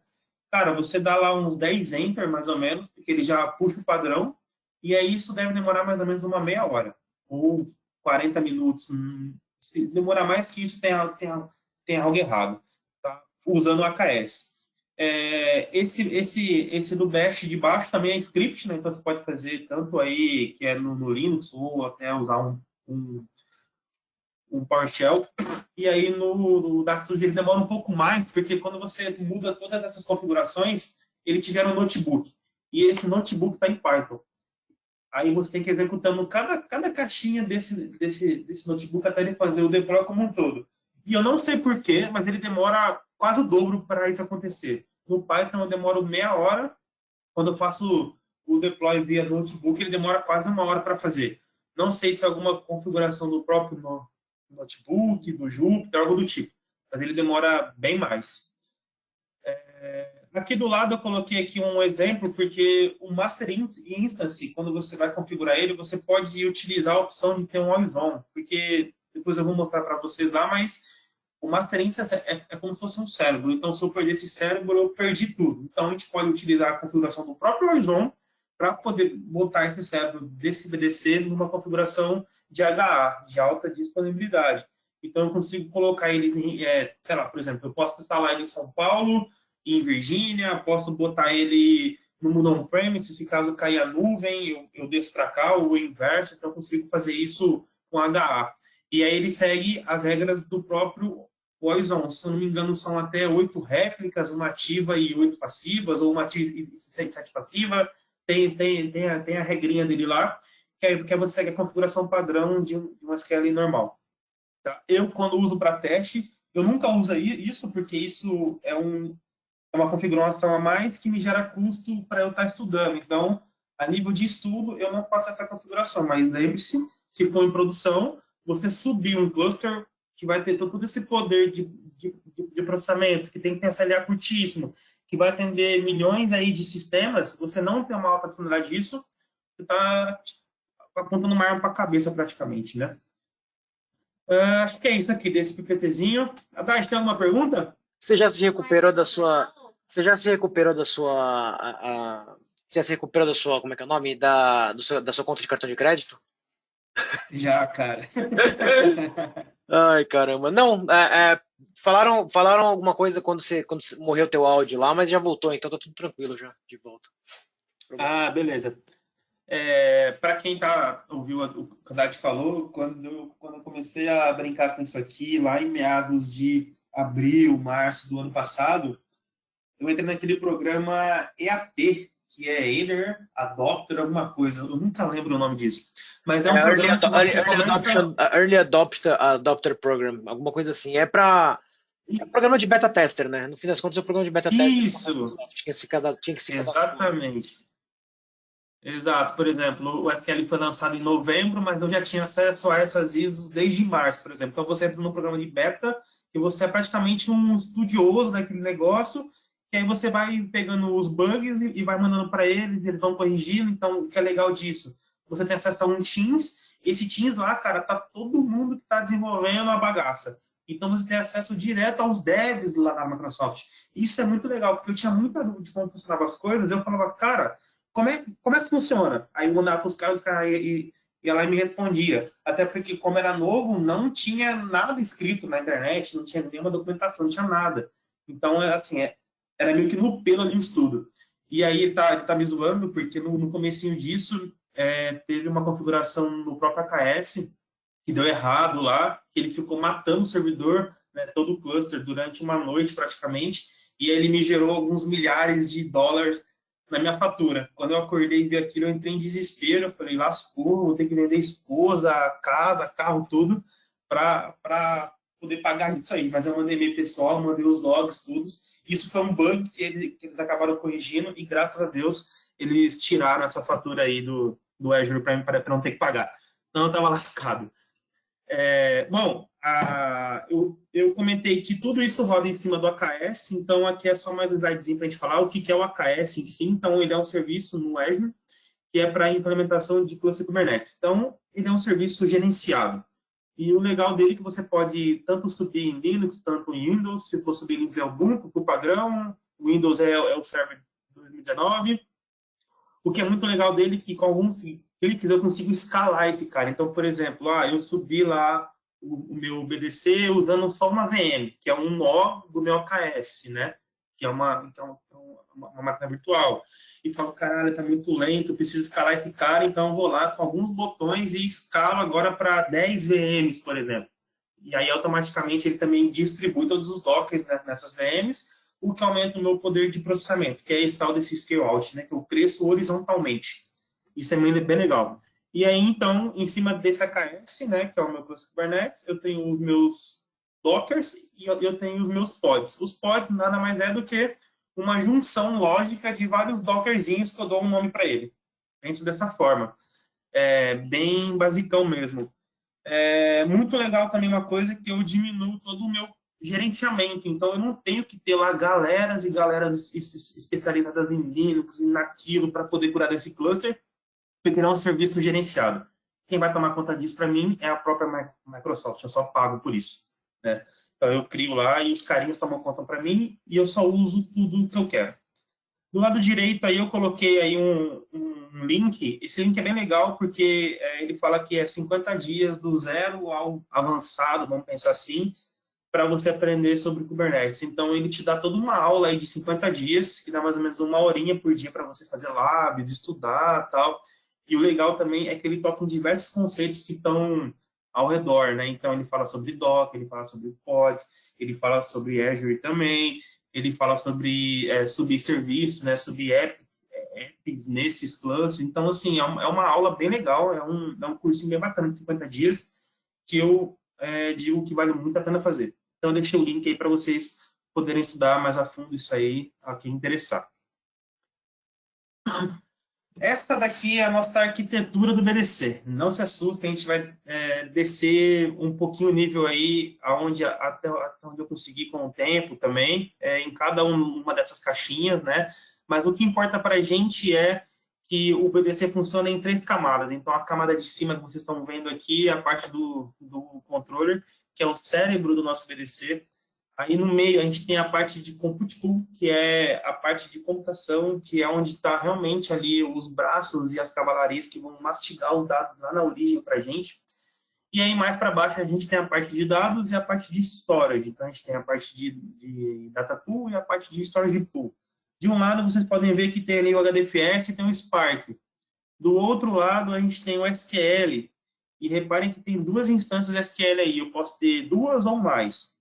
cara, você dá lá uns 10 enter, mais ou menos, porque ele já puxa o padrão, e aí isso deve demorar mais ou menos uma meia hora, ou 40 minutos. Se demorar mais que isso, tem algo errado, tá? Usando o AKS. Esse do Bash de baixo também é script, né? Então você pode fazer tanto aí, que é no Linux, ou até usar um PowerShell. E aí no Data Studio ele demora um pouco mais, porque quando você muda todas essas configurações, ele te gera um notebook. E esse notebook está em Python. Aí você tem que ir executando cada caixinha desse notebook até ele fazer o deploy como um todo. E eu não sei porquê, mas ele demora quase o dobro para isso acontecer. No Python eu demoro meia hora. Quando eu faço o deploy via notebook, ele demora quase uma hora para fazer. Não sei se é alguma configuração do próprio notebook, do Jupyter, algo do tipo. Mas ele demora bem mais. Aqui do lado eu coloquei aqui um exemplo, porque o Master Instance, quando você vai configurar ele, você pode utilizar a opção de ter um always on, porque depois eu vou mostrar para vocês lá, mas o Master Instance é como se fosse um cérebro. Então, se eu perder esse cérebro, eu perdi tudo. Então, a gente pode utilizar a configuração do próprio always on para poder botar esse cérebro desse BDC numa configuração de HA, de alta disponibilidade. Então, eu consigo colocar eles em, sei lá, por exemplo, eu posso botar lá ele em São Paulo, em Virgínia, posso botar ele no mundo on-premise, se caso cair a nuvem, eu desço para cá, ou o inverso, então eu consigo fazer isso com HA. E aí ele segue as regras do próprio Poison. Se eu não me engano, são até 8 réplicas, uma ativa e 8 passivas, ou uma ativa e 7 passiva. tem a regrinha dele lá, que você segue a configuração padrão de um SQL normal. Tá? Eu, quando uso para teste, eu nunca uso isso, porque isso é uma configuração a mais que me gera custo para eu estar estudando. Então, a nível de estudo, eu não faço essa configuração, mas lembre-se, se for em produção, você subir um cluster que vai ter todo esse poder de processamento, que tem que ter SLA curtíssimo, que vai atender milhões aí de sistemas, você não tem uma alta disponibilidade disso, você está apontando uma arma para a cabeça praticamente, né? Acho que é isso aqui desse PPTzinho. Haddad, tem alguma pergunta? Você já se recuperou da sua. Você já se recuperou da sua. Você já se recuperou da sua. Como é que é o nome? Da sua conta de cartão de crédito? Já, cara. Ai, caramba. Não, falaram alguma coisa quando morreu teu áudio lá, mas já voltou, então tá tudo tranquilo já, de volta. Ah, beleza. Para quem ouviu o que o Haddad falou, quando eu comecei a brincar com isso aqui, lá em meados de abril, março do ano passado, eu entrei naquele programa EAP, que é Early Adopter, alguma coisa. Eu nunca lembro o nome disso. Mas é um programa que você Early Adopter Program, alguma coisa assim. É programa de beta tester, né? No fim das contas, é um programa de beta tester. Isso! Tinha que se cadastrar. Exatamente. Exato. Por exemplo, o SQL foi lançado em novembro, mas eu já tinha acesso a essas ISOs desde março, por exemplo. Então, você entra no programa de beta e você é praticamente um estudioso daquele negócio, que aí você vai pegando os bugs e vai mandando para eles vão corrigindo. Então, o que é legal disso? Você tem acesso a um Teams, esse Teams lá, cara, tá todo mundo que está desenvolvendo a bagaça. Então, você tem acesso direto aos devs lá na Microsoft. Isso é muito legal, porque eu tinha muita dúvida de como funcionavam as coisas. Eu falava, cara, como é que funciona? Aí eu mandava para os caras e ela me respondia. Até porque, como era novo, não tinha nada escrito na internet, não tinha nenhuma documentação, não tinha nada. Então, assim, era meio que no pelo ali o estudo. E aí ele tá me zoando, porque no comecinho disso, teve uma configuração no próprio AKS que deu errado lá, que ele ficou matando o servidor, né, todo o cluster, durante uma noite praticamente, e ele me gerou alguns milhares de dólares na minha fatura. Quando eu acordei e vi aquilo, eu entrei em desespero, eu falei, lascou, vou ter que vender esposa, casa, carro, tudo, para poder pagar isso aí. Mas eu mandei e-mail pessoal, mandei os logs, tudo. Isso foi um bug que eles acabaram corrigindo e, graças a Deus, eles tiraram essa fatura aí do Azure para não ter que pagar. Senão eu estava lascado. Bom, eu comentei que tudo isso roda em cima do AKS, então aqui é só mais um slidezinho para a gente falar o que é o AKS em si. Então, ele é um serviço no Azure que é para implementação de cluster Kubernetes. Então, ele é um serviço gerenciado. E o legal dele é que você pode tanto subir em Linux, tanto em Windows. Se for subir Linux é o Ubuntu, por padrão. O Windows é o Server 2019. O que é muito legal dele é que com alguns cliques eu consigo escalar esse cara. Então, por exemplo, eu subi lá o meu BDC usando só uma VM, que é um nó do meu AKS, né? Que é uma máquina virtual. E falo, caralho, tá muito lento, eu preciso escalar esse cara, então eu vou lá com alguns botões e escalo agora para 10 VMs, por exemplo. E aí, automaticamente, ele também distribui todos os dockers, né, nessas VMs, o que aumenta o meu poder de processamento, que é esse tal desse scale out, né, que eu cresço horizontalmente. Isso é bem legal. E aí, então, em cima desse AKS, né, que é o meu cluster Kubernetes, eu tenho os meus dockers e eu tenho os meus pods. Os pods nada mais é do que uma junção lógica de vários dockerzinhos que eu dou um nome para ele. Penso dessa forma. Bem basicão mesmo. Muito legal também uma coisa que eu diminuo todo o meu gerenciamento. Então, eu não tenho que ter lá galeras e galeras especializadas em Linux e naquilo para poder curar desse cluster, porque não é um serviço gerenciado. Quem vai tomar conta disso para mim é a própria Microsoft. Eu só pago por isso, né? Então, eu crio lá e os carinhas tomam conta para mim e eu só uso tudo o que eu quero. Do lado direito, aí eu coloquei aí um link. Esse link é bem legal porque ele fala que é 50 dias do zero ao avançado, vamos pensar assim, para você aprender sobre Kubernetes. Então, ele te dá toda uma aula aí de 50 dias, que dá mais ou menos uma horinha por dia para você fazer labs, estudar tal. E o legal também é que ele toca em diversos conceitos que estão ao redor, né? Então, ele fala sobre Docker, ele fala sobre pods, ele fala sobre Azure também, ele fala sobre subserviços, né? Sub-app, apps nesses clusters. Então, assim, é uma aula bem legal, é um cursinho bem bacana de 50 dias, que eu digo que vale muito a pena fazer. Então, eu deixei o link aí para vocês poderem estudar mais a fundo isso aí, a quem interessar. Essa daqui é a nossa arquitetura do BDC. Não se assustem, a gente vai descer um pouquinho o nível aí, até onde eu conseguir com o tempo também, em cada uma dessas caixinhas, né? Mas o que importa para a gente é que o BDC funciona em 3 camadas. Então, a camada de cima que vocês estão vendo aqui é a parte do controller, que é o cérebro do nosso BDC. Aí no meio a gente tem a parte de compute pool, que é a parte de computação, que é onde está realmente ali os braços e as cavalarias que vão mastigar os dados lá na origem para a gente. E aí mais para baixo a gente tem a parte de dados e a parte de storage. Então a gente tem a parte de data pool e a parte de storage pool. De um lado vocês podem ver que tem ali o HDFS e tem o Spark. Do outro lado a gente tem o SQL. E reparem que tem 2 instâncias SQL aí. Eu posso ter 2 ou mais.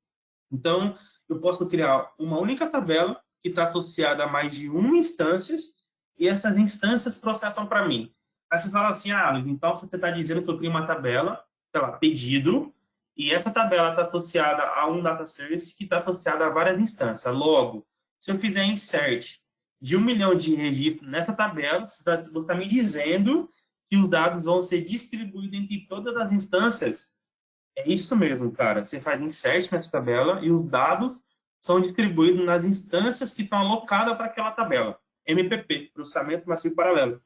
Então, eu posso criar uma única tabela que está associada a mais de 1 instâncias e essas instâncias processam para mim. Aí vocês falam assim, Luiz, então você está dizendo que eu crio uma tabela, sei lá, pedido, e essa tabela está associada a um data service que está associada a várias instâncias. Logo, se eu fizer insert de 1 milhão de registros nessa tabela, você está me dizendo que os dados vão ser distribuídos entre todas as instâncias. É isso mesmo, cara. Você faz insert nessa tabela e os dados são distribuídos nas instâncias que estão alocadas para aquela tabela. MPP, processamento massivo paralelo.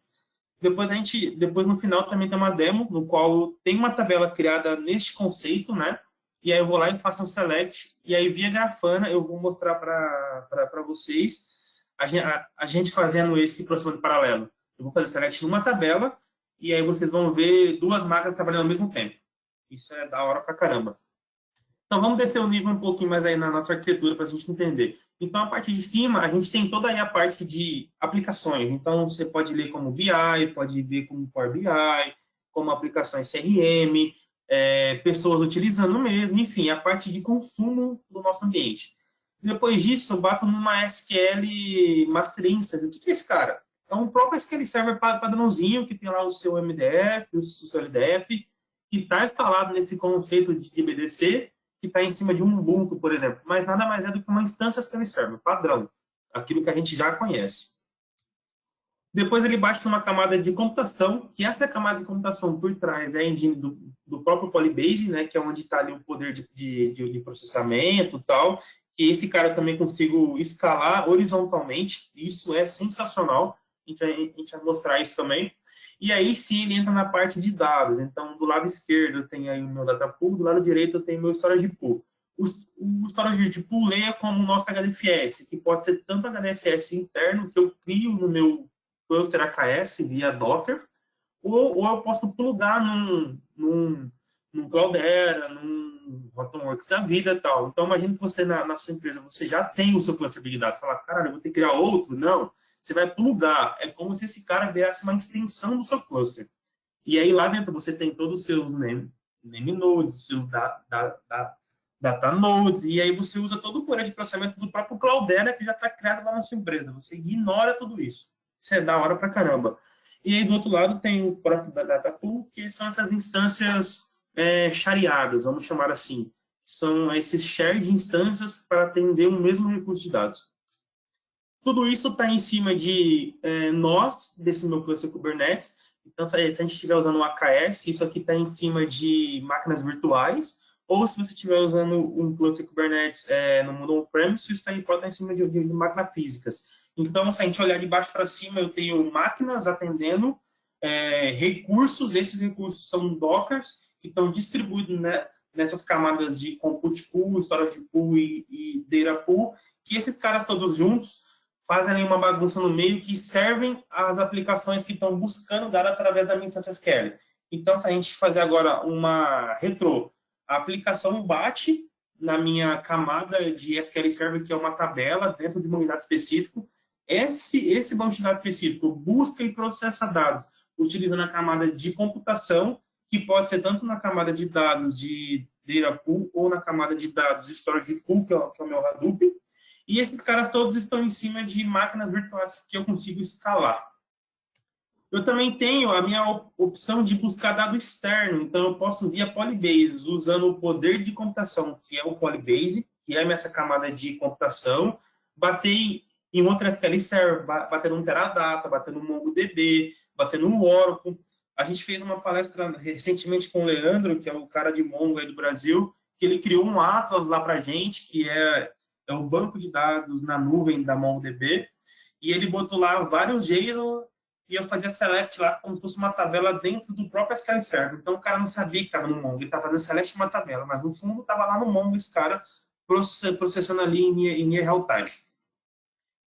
Depois no final também tem uma demo no qual tem uma tabela criada neste conceito, né? E aí eu vou lá e faço um select e aí via Grafana eu vou mostrar para vocês a gente fazendo esse processamento paralelo. Eu vou fazer select numa tabela e aí vocês vão ver 2 máquinas trabalhando ao mesmo tempo. Isso é da hora pra caramba. Então, vamos descer o nível um pouquinho mais aí na nossa arquitetura para a gente entender. Então, a parte de cima, a gente tem toda aí a parte de aplicações. Então, você pode ler como BI, pode ver como Power BI, como aplicações CRM, pessoas utilizando mesmo, enfim, a parte de consumo do nosso ambiente. Depois disso, eu bato numa SQL Master Instance. O que é esse cara? É um próprio SQL Server padrãozinho, que tem lá o seu MDF, o seu LDF, que está instalado nesse conceito de BDC, que está em cima de um Ubuntu, por exemplo. Mas nada mais é do que uma instância SQL Server, padrão. Aquilo que a gente já conhece. Depois ele baixa uma camada de computação, que essa camada de computação por trás é a engine do próprio Polybase, né, que é onde está ali o poder de processamento e tal. Que esse cara também consigo escalar horizontalmente. Isso é sensacional. A gente vai mostrar isso também. E aí sim ele entra na parte de dados. Então, do lado esquerdo tem aí o meu data pool, do lado direito eu tenho o meu storage pool. O storage pool leia como o nosso HDFS, que pode ser tanto HDFS interno, que eu crio no meu cluster AKS via Docker, ou eu posso plugar num Cloudera, num Hortonworks da vida e tal. Então, imagina que você, na sua empresa, você já tem o seu cluster Big Data. Fala, caralho, eu vou ter que criar outro? Não. Você vai plugar. É como se esse cara virasse uma extensão do seu cluster. E aí, lá dentro, você tem todos os seus name nodes, seus data nodes, e aí você usa todo o poder de processamento do próprio Cloudera que já está criado lá na sua empresa. Você ignora tudo isso. Isso é da hora pra caramba. E aí, do outro lado, tem o próprio Data Pool, que são essas instâncias shareadas, vamos chamar assim. São esses share de instâncias para atender o mesmo recurso de dados. Tudo isso está em cima de nós, desse meu cluster Kubernetes. Então, se a gente estiver usando o AKS, isso aqui está em cima de máquinas virtuais. Ou se você estiver usando um cluster Kubernetes no mundo on-premise, isso pode estar em cima de máquinas físicas. Então, se a gente olhar de baixo para cima, eu tenho máquinas atendendo recursos. Esses recursos são Dockers, que estão distribuídos nessas camadas de Compute Pool, Storage Pool e Data Pool, que esses caras todos juntos fazem ali uma bagunça no meio que servem às aplicações que estão buscando dado através da minha instância SQL. Então, se a gente fazer agora uma retro, a aplicação bate na minha camada de SQL Server, que é uma tabela dentro de uma unidade específica. Esse banco de dados específico busca e processa dados utilizando a camada de computação, que pode ser tanto na camada de dados de Data Pool ou na camada de dados de Storage Pool, que é o meu Hadoop. E esses caras todos estão em cima de máquinas virtuais que eu consigo escalar. Eu também tenho a minha opção de buscar dado externo, então eu posso via Polybase, usando o poder de computação, que é o Polybase, que é essa camada de computação, bater em outra SQL Server, bater no Teradata, bater no MongoDB, bater no Oracle. A gente fez uma palestra recentemente com o Leandro, que é o cara de Mongo aí do Brasil, que ele criou um Atlas lá para a gente, que é o banco de dados na nuvem da MongoDB, e ele botou lá vários JSON e eu fazia select lá como se fosse uma tabela dentro do próprio SQL Server. Então o cara não sabia que estava no Mongo, ele estava fazendo select uma tabela, mas no fundo estava lá no Mongo esse cara processando ali em real time.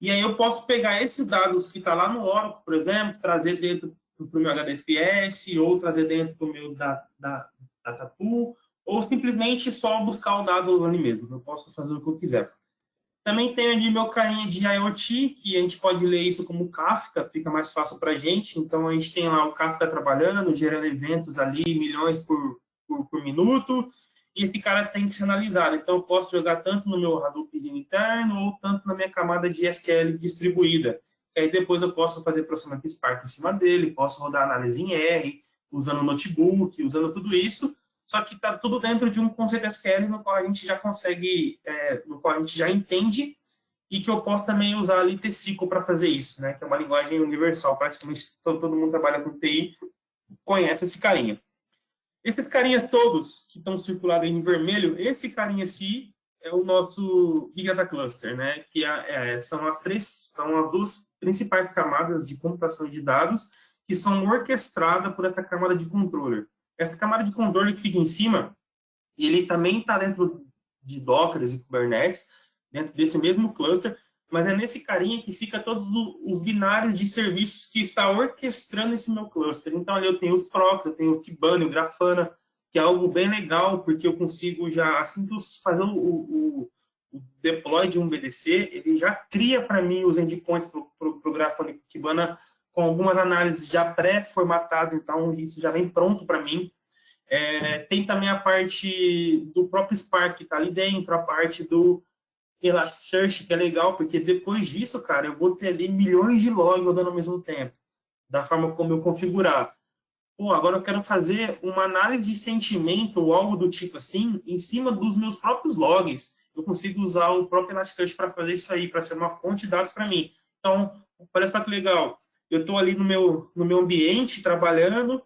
E aí eu posso pegar esses dados que está lá no Oracle, por exemplo, trazer dentro para o meu HDFS, ou trazer dentro do meu data pool, ou simplesmente só buscar o dado ali mesmo. Eu posso fazer o que eu quiser. Também tem ali meu carinha de IoT, que a gente pode ler isso como Kafka, fica mais fácil para a gente. Então, a gente tem lá o Kafka trabalhando, gerando eventos ali, milhões por minuto, e esse cara tem que ser analisado. Então, eu posso jogar tanto no meu Hadoopzinho interno, ou tanto na minha camada de SQL distribuída. E aí, depois eu posso fazer processamento Spark em cima dele, posso rodar análise em R, usando notebook, usando tudo isso, só que está tudo dentro de um conceito SQL no qual a gente já consegue, no qual a gente já entende, e que eu posso também usar ali T-SQL para fazer isso, né? Que é uma linguagem universal, praticamente todo mundo trabalha com TI, conhece esse carinha. Esses carinhas todos que estão circulados aí em vermelho, esse carinha aqui é o nosso Big Data Cluster, né? Que são as duas principais camadas de computação de dados que são orquestradas por essa camada de controller. Essa camada de controle que fica em cima, ele também está dentro de Docker e Kubernetes, dentro desse mesmo cluster, mas é nesse carinha que fica todos os binários de serviços que está orquestrando esse meu cluster. Então, ali eu tenho os procs, eu tenho o Kibana, o Grafana, que é algo bem legal, porque eu consigo já, assim que eu fazer o deploy de um BDC, ele já cria para mim os endpoints para o Grafana e Kibana com algumas análises já pré-formatadas, então isso já vem pronto para mim. Tem também a parte do próprio Spark que está ali dentro, a parte do Elasticsearch, que é legal, porque depois disso, cara, eu vou ter ali milhões de logs rodando ao mesmo tempo, da forma como eu configurar. Pô, agora eu quero fazer uma análise de sentimento ou algo do tipo assim, em cima dos meus próprios logs. Eu consigo usar o próprio Elasticsearch para fazer isso aí, para ser uma fonte de dados para mim. Então, parece que legal. Eu estou ali no meu ambiente, trabalhando,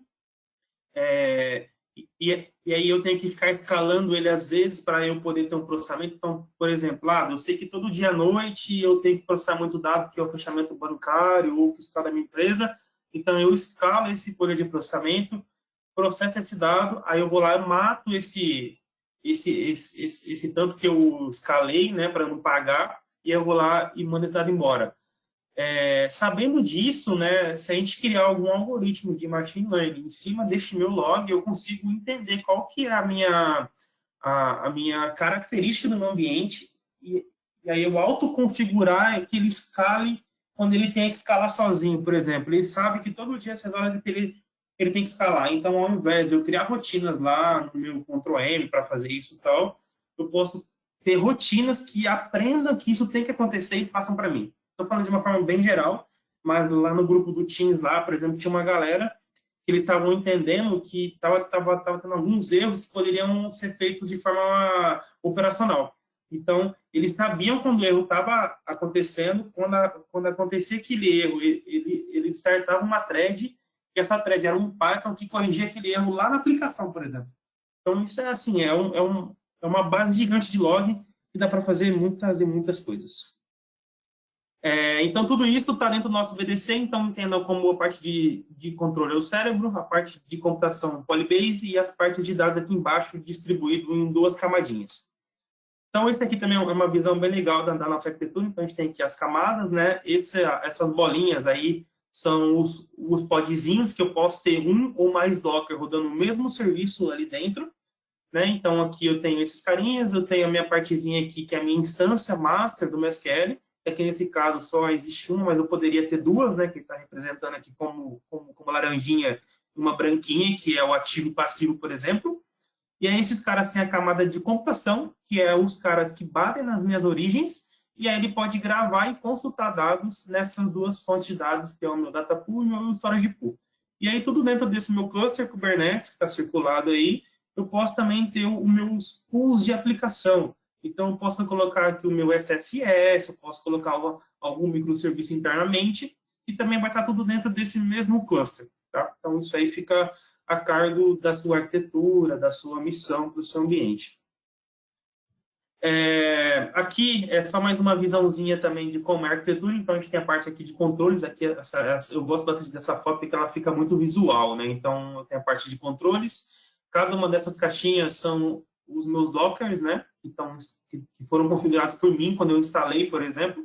e aí eu tenho que ficar escalando ele às vezes para eu poder ter um processamento. Então, por exemplo, eu sei que todo dia à noite eu tenho que processar muito dado, que é o fechamento bancário ou fiscal da minha empresa. Então, eu escalo esse poder de processamento, processo esse dado, aí eu vou lá e mato esse tanto que eu escalei, né, para não pagar, e eu vou lá e mando esse dado embora. Sabendo disso, né, se a gente criar algum algoritmo de machine learning em cima deste meu log, eu consigo entender qual que é a minha característica do meu ambiente e aí eu autoconfigurar que ele escale quando ele tem que escalar sozinho, por exemplo. Ele sabe que todo dia, essas horas, ele tem que escalar. Então, ao invés de eu criar rotinas lá no meu Ctrl+M para fazer isso e tal, eu posso ter rotinas que aprendam que isso tem que acontecer e façam para mim. Estou falando de uma forma bem geral, mas lá no grupo do Teams, lá, por exemplo, tinha uma galera que eles estavam entendendo que estava tendo alguns erros que poderiam ser feitos de forma operacional. Então, eles sabiam quando o erro estava acontecendo, quando acontecia aquele erro, ele startava uma thread, que essa thread era um Python que corrigia aquele erro lá na aplicação, por exemplo. Então, isso é assim, é uma base gigante de log que dá para fazer muitas e muitas coisas. Então, tudo isso está dentro do nosso VDC, então entenda como a parte de controle é o cérebro, a parte de computação Polybase e as partes de dados aqui embaixo distribuído em duas camadinhas. Então, esse aqui também é uma visão bem legal da nossa arquitetura, então a gente tem aqui as camadas, né? Essas bolinhas aí são os podzinhos que eu posso ter um ou mais Docker rodando o mesmo serviço ali dentro, né? Então, aqui eu tenho esses carinhas, eu tenho a minha partezinha aqui, que é a minha instância master do MySQL. Aqui nesse caso só existe uma, mas eu poderia ter duas, né? Que está representando aqui como laranjinha uma branquinha, que é o ativo e passivo, por exemplo. E aí esses caras têm a camada de computação, que é os caras que batem nas minhas origens, e aí ele pode gravar e consultar dados nessas duas fontes de dados, que é o meu data pool e o meu storage pool. E aí tudo dentro desse meu cluster Kubernetes, que está circulado aí, eu posso também ter os meus pools de aplicação. Então, eu posso colocar aqui o meu SSS, eu posso colocar algum microserviço internamente, e também vai estar tudo dentro desse mesmo cluster. Tá? Então, isso aí fica a cargo da sua arquitetura, da sua missão para o seu ambiente. Aqui é só mais uma visãozinha também de como é a arquitetura. Então, a gente tem a parte aqui de controles. Aqui, eu gosto bastante dessa foto porque ela fica muito visual, né? Então, eu tenho a parte de controles. Cada uma dessas caixinhas são os meus Dockers, né? Que foram configurados por mim quando eu instalei, por exemplo.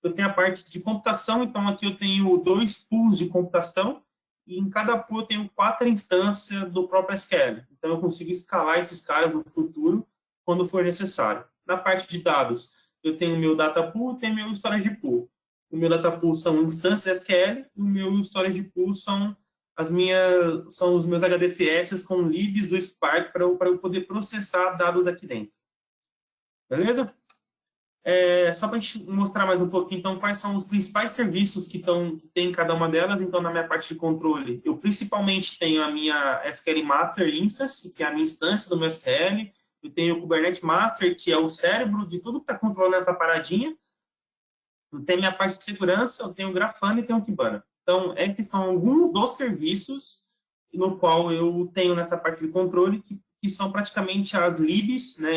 Eu tenho a parte de computação. Então, aqui eu tenho 2 pools de computação. E em cada pool eu tenho 4 instâncias do próprio SQL. Então, eu consigo escalar esses caras no futuro quando for necessário. Na parte de dados, eu tenho o meu data pool e tenho o meu storage pool. O meu data pool são instâncias SQL e o meu storage pool são os meus HDFS com libs do Spark para eu poder processar dados aqui dentro. Beleza? Só para a gente mostrar mais um pouquinho, então, quais são os principais serviços que tem em cada uma delas. Então, na minha parte de controle, eu principalmente tenho a minha SQL Master Instance, que é a minha instância do meu SQL. Eu tenho o Kubernetes Master, que é o cérebro de tudo que está controlando essa paradinha. Eu tenho a minha parte de segurança, eu tenho o Grafana e tenho o Kibana. Então, esses são alguns dos serviços no qual eu tenho nessa parte de controle, que são praticamente as libs, né,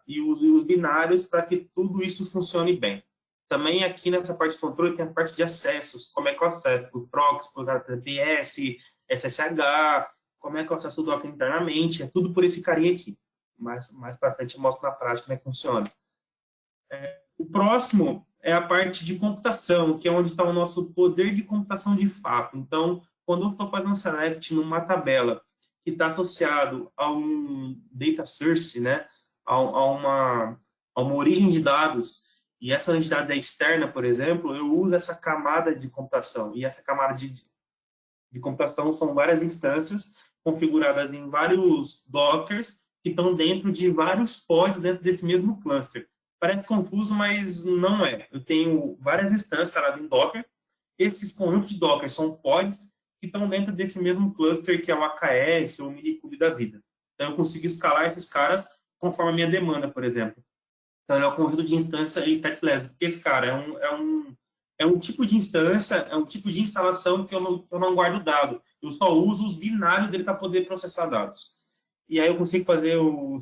e os binários para que tudo isso funcione bem. Também aqui nessa parte de controle tem a parte de acessos, como é que eu acesso por proxy, por HTTPS, SSH, como é que eu acesso o Docker internamente, é tudo por esse carinha aqui. Mais para frente eu mostro na prática como é que funciona. O próximo é a parte de computação, que é onde está o nosso poder de computação de fato. Então, quando eu estou fazendo select numa tabela que está associado a um data source, né, a uma origem de dados, e essa origem de dados é externa, por exemplo, eu uso essa camada de computação. E essa camada de computação são várias instâncias configuradas em vários Dockers que estão dentro de vários pods dentro desse mesmo cluster. Parece confuso, mas não é. Eu tenho várias instâncias lá em Docker. Esses conjuntos de Docker são pods que estão dentro desse mesmo cluster que é o AKS ou o Minikube da vida. Então, eu consigo escalar esses caras conforme a minha demanda, por exemplo. Então, ele é um conjunto de instância e stack level. Porque esse cara é um tipo de instância, é um tipo de instalação que eu não guardo dado. Eu só uso os binários dele para poder processar dados. E aí eu consigo fazer o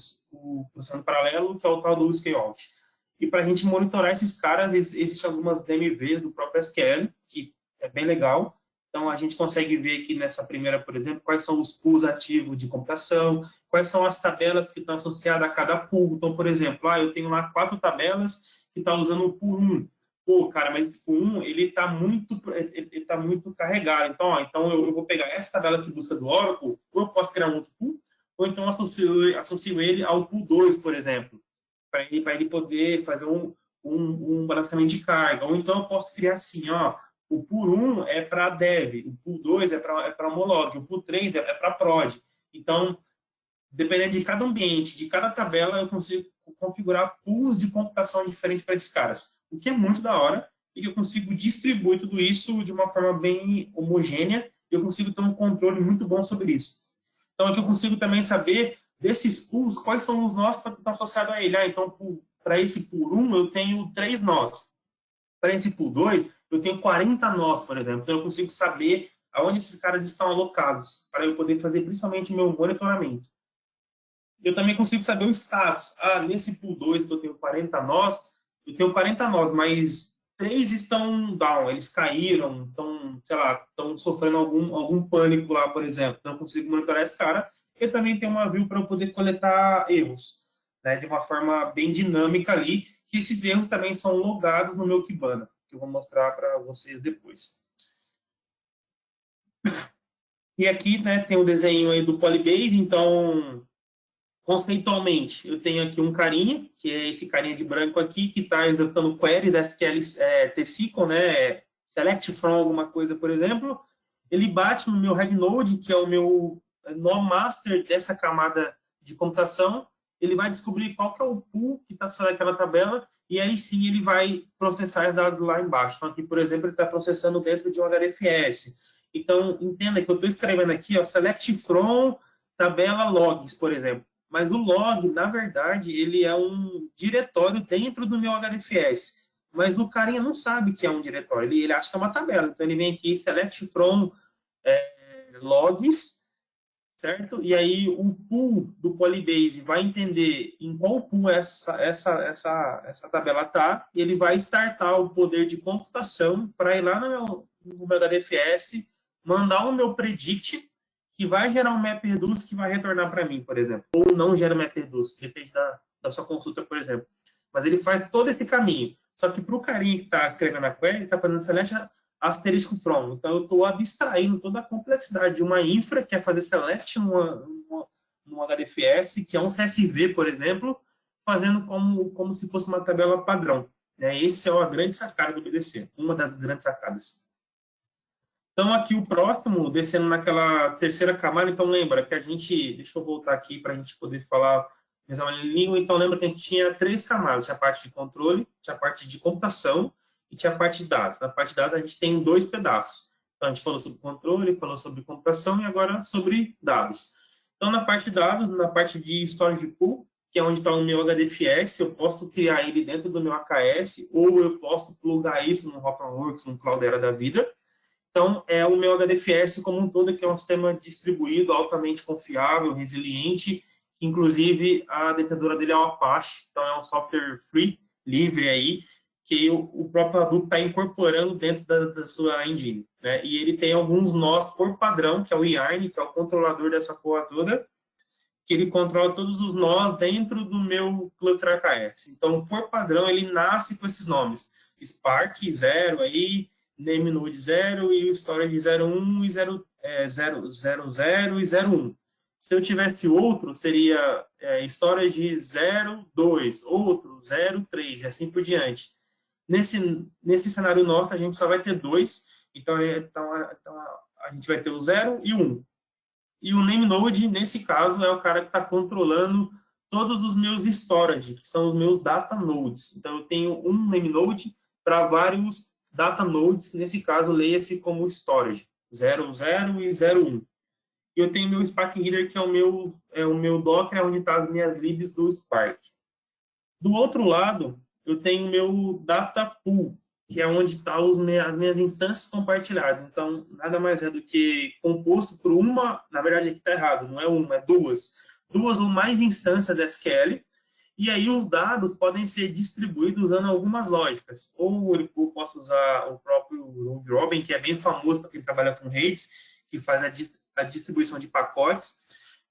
processamento paralelo, que é o tal do scale-out. E para a gente monitorar esses caras, existem algumas DMVs do próprio SQL, que é bem legal. Então, a gente consegue ver aqui nessa primeira, por exemplo, quais são os pools ativos de computação, quais são as tabelas que estão associadas a cada pool. Então, por exemplo, eu tenho lá 4 tabelas que estão usando o pool 1. Pô, cara, mas esse pool 1, ele está muito carregado. Então eu vou pegar essa tabela de busca do Oracle, ou eu posso criar um outro pool, ou então associo ele ao pool 2, por exemplo, para ele poder fazer um balanceamento de carga. Ou então eu posso criar assim, o pool 1 é para dev, o pool 2 é para homolog, o pool 3 é para prod. Então, dependendo de cada ambiente, de cada tabela, eu consigo configurar pools de computação diferentes para esses caras. O que é muito da hora, e que eu consigo distribuir tudo isso de uma forma bem homogênea, e eu consigo ter um controle muito bom sobre isso. Então, aqui eu consigo também saber desses pools, quais são os nós que estão associados a ele. Então, para esse pool 1, eu tenho 3 nós. Para esse pool 2, eu tenho 40 nós, por exemplo. Então, eu consigo saber aonde esses caras estão alocados, para eu poder fazer principalmente o meu monitoramento. Eu também consigo saber o status. Nesse pool 2 que eu tenho 40 nós, eu tenho 40 nós, mas 3 estão down, eles caíram, estão sofrendo algum pânico lá, por exemplo. Então, eu consigo monitorar esse cara. Eu também tenho uma view para eu poder coletar erros, né, de uma forma bem dinâmica ali, que esses erros também são logados no meu Kibana, que eu vou mostrar para vocês depois. E aqui, né, tem o desenho aí do Polybase. Então, conceitualmente, eu tenho aqui um carinha, que é esse carinha de branco aqui, que está executando queries SQL T-SQL, né, select from alguma coisa, por exemplo. Ele bate no meu head node, que é o meu nó master dessa camada de computação, ele vai descobrir qual que é o pool que está sendo aquela tabela, e aí sim ele vai processar os dados lá embaixo. Então, aqui, por exemplo, ele está processando dentro de um HDFS. Então, entenda que eu estou escrevendo aqui, ó, select from tabela logs, por exemplo. Mas o log, na verdade, ele é um diretório dentro do meu HDFS. Mas o carinha não sabe que é um diretório, ele acha que é uma tabela. Então, ele vem aqui, select from logs, certo? E aí o pool do Polybase vai entender em qual pool essa tabela está, e ele vai startar o poder de computação para ir lá no meu HDFS, mandar o meu predict, que vai gerar um MapReduce que vai retornar para mim, por exemplo. Ou não gera MapReduce, depende da sua consulta, por exemplo. Mas ele faz todo esse caminho. Só que para o carinha que está escrevendo a query, ele está fazendo select asterisco from. Então, eu estou abstraindo toda a complexidade de uma infra, que é fazer select num HDFS, que é um CSV, por exemplo, fazendo como se fosse uma tabela padrão. Esse é a grande sacada do BDC, uma das grandes sacadas. Então, aqui o próximo, descendo naquela terceira camada, então lembra que a gente, deixa eu voltar aqui para a gente poder falar em língua, então lembra que a gente tinha 3 camadas, tinha a parte de controle, tinha a parte de computação e tinha a parte de dados. Na parte de dados a gente tem 2 pedaços. Então, a gente falou sobre controle, falou sobre computação e agora sobre dados. Então, na parte de dados, na parte de storage pool, que é onde está o meu HDFS, eu posso criar ele dentro do meu AKS ou eu posso plugar isso no Hortonworks, no Cloudera da vida. Então, é o meu HDFS como um todo, que é um sistema distribuído, altamente confiável, resiliente, que inclusive a detentora dele é o Apache, então é um software free, livre aí, que o próprio Hadoop está incorporando dentro da sua engine. Né? E ele tem alguns nós por padrão, que é o Yarn, que é o controlador dessa porra toda, que ele controla todos os nós dentro do meu cluster AKS. Então, por padrão, ele nasce com esses nomes. Spark 0 aí, NameNode 0 e o Storage 01 e 00 e 01. Se eu tivesse outro, seria Storage 02, outro 03 e assim por diante. Nesse cenário nosso, a gente só vai ter 2, então a gente vai ter o 0 e o 1. E o NameNode, nesse caso, é o cara que está controlando todos os meus storage, que são os meus data nodes. Então, eu tenho um NameNode para vários data nodes, que nesse caso, leia-se como storage, 00 e 01. E eu tenho meu Spark Reader, que é o meu Docker, onde estão as minhas libs do Spark. Do outro lado, eu tenho o meu data pool, que é onde estão as minhas instâncias compartilhadas. Então, nada mais é do que composto por na verdade aqui está errado, não é uma, é duas ou mais instâncias SQL, e aí os dados podem ser distribuídos usando algumas lógicas. Ou eu posso usar o próprio Round Robin, que é bem famoso para quem trabalha com redes, que faz a distribuição de pacotes.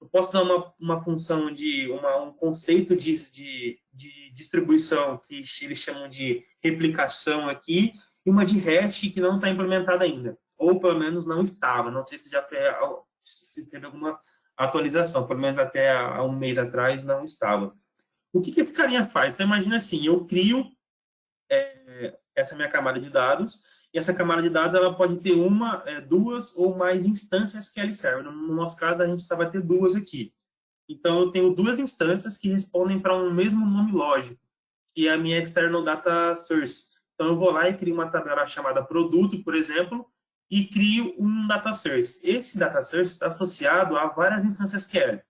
Eu posso dar uma função um conceito de distribuição que eles chamam de replicação aqui, e uma de hash que não está implementada ainda, ou pelo menos não estava. Não sei se teve alguma atualização, pelo menos até há um mês atrás não estava. O que esse carinha faz? Então, imagina assim, eu crio essa minha camada de dados, e essa camada de dados ela pode ter duas ou mais instâncias SQL Server. No nosso caso, a gente só vai ter 2 aqui. Então, eu tenho 2 instâncias que respondem para um mesmo nome lógico, que é a minha External Data Source. Então, eu vou lá e crio uma tabela chamada produto, por exemplo, e crio um Data Source. Esse Data Source está associado a várias instâncias SQL.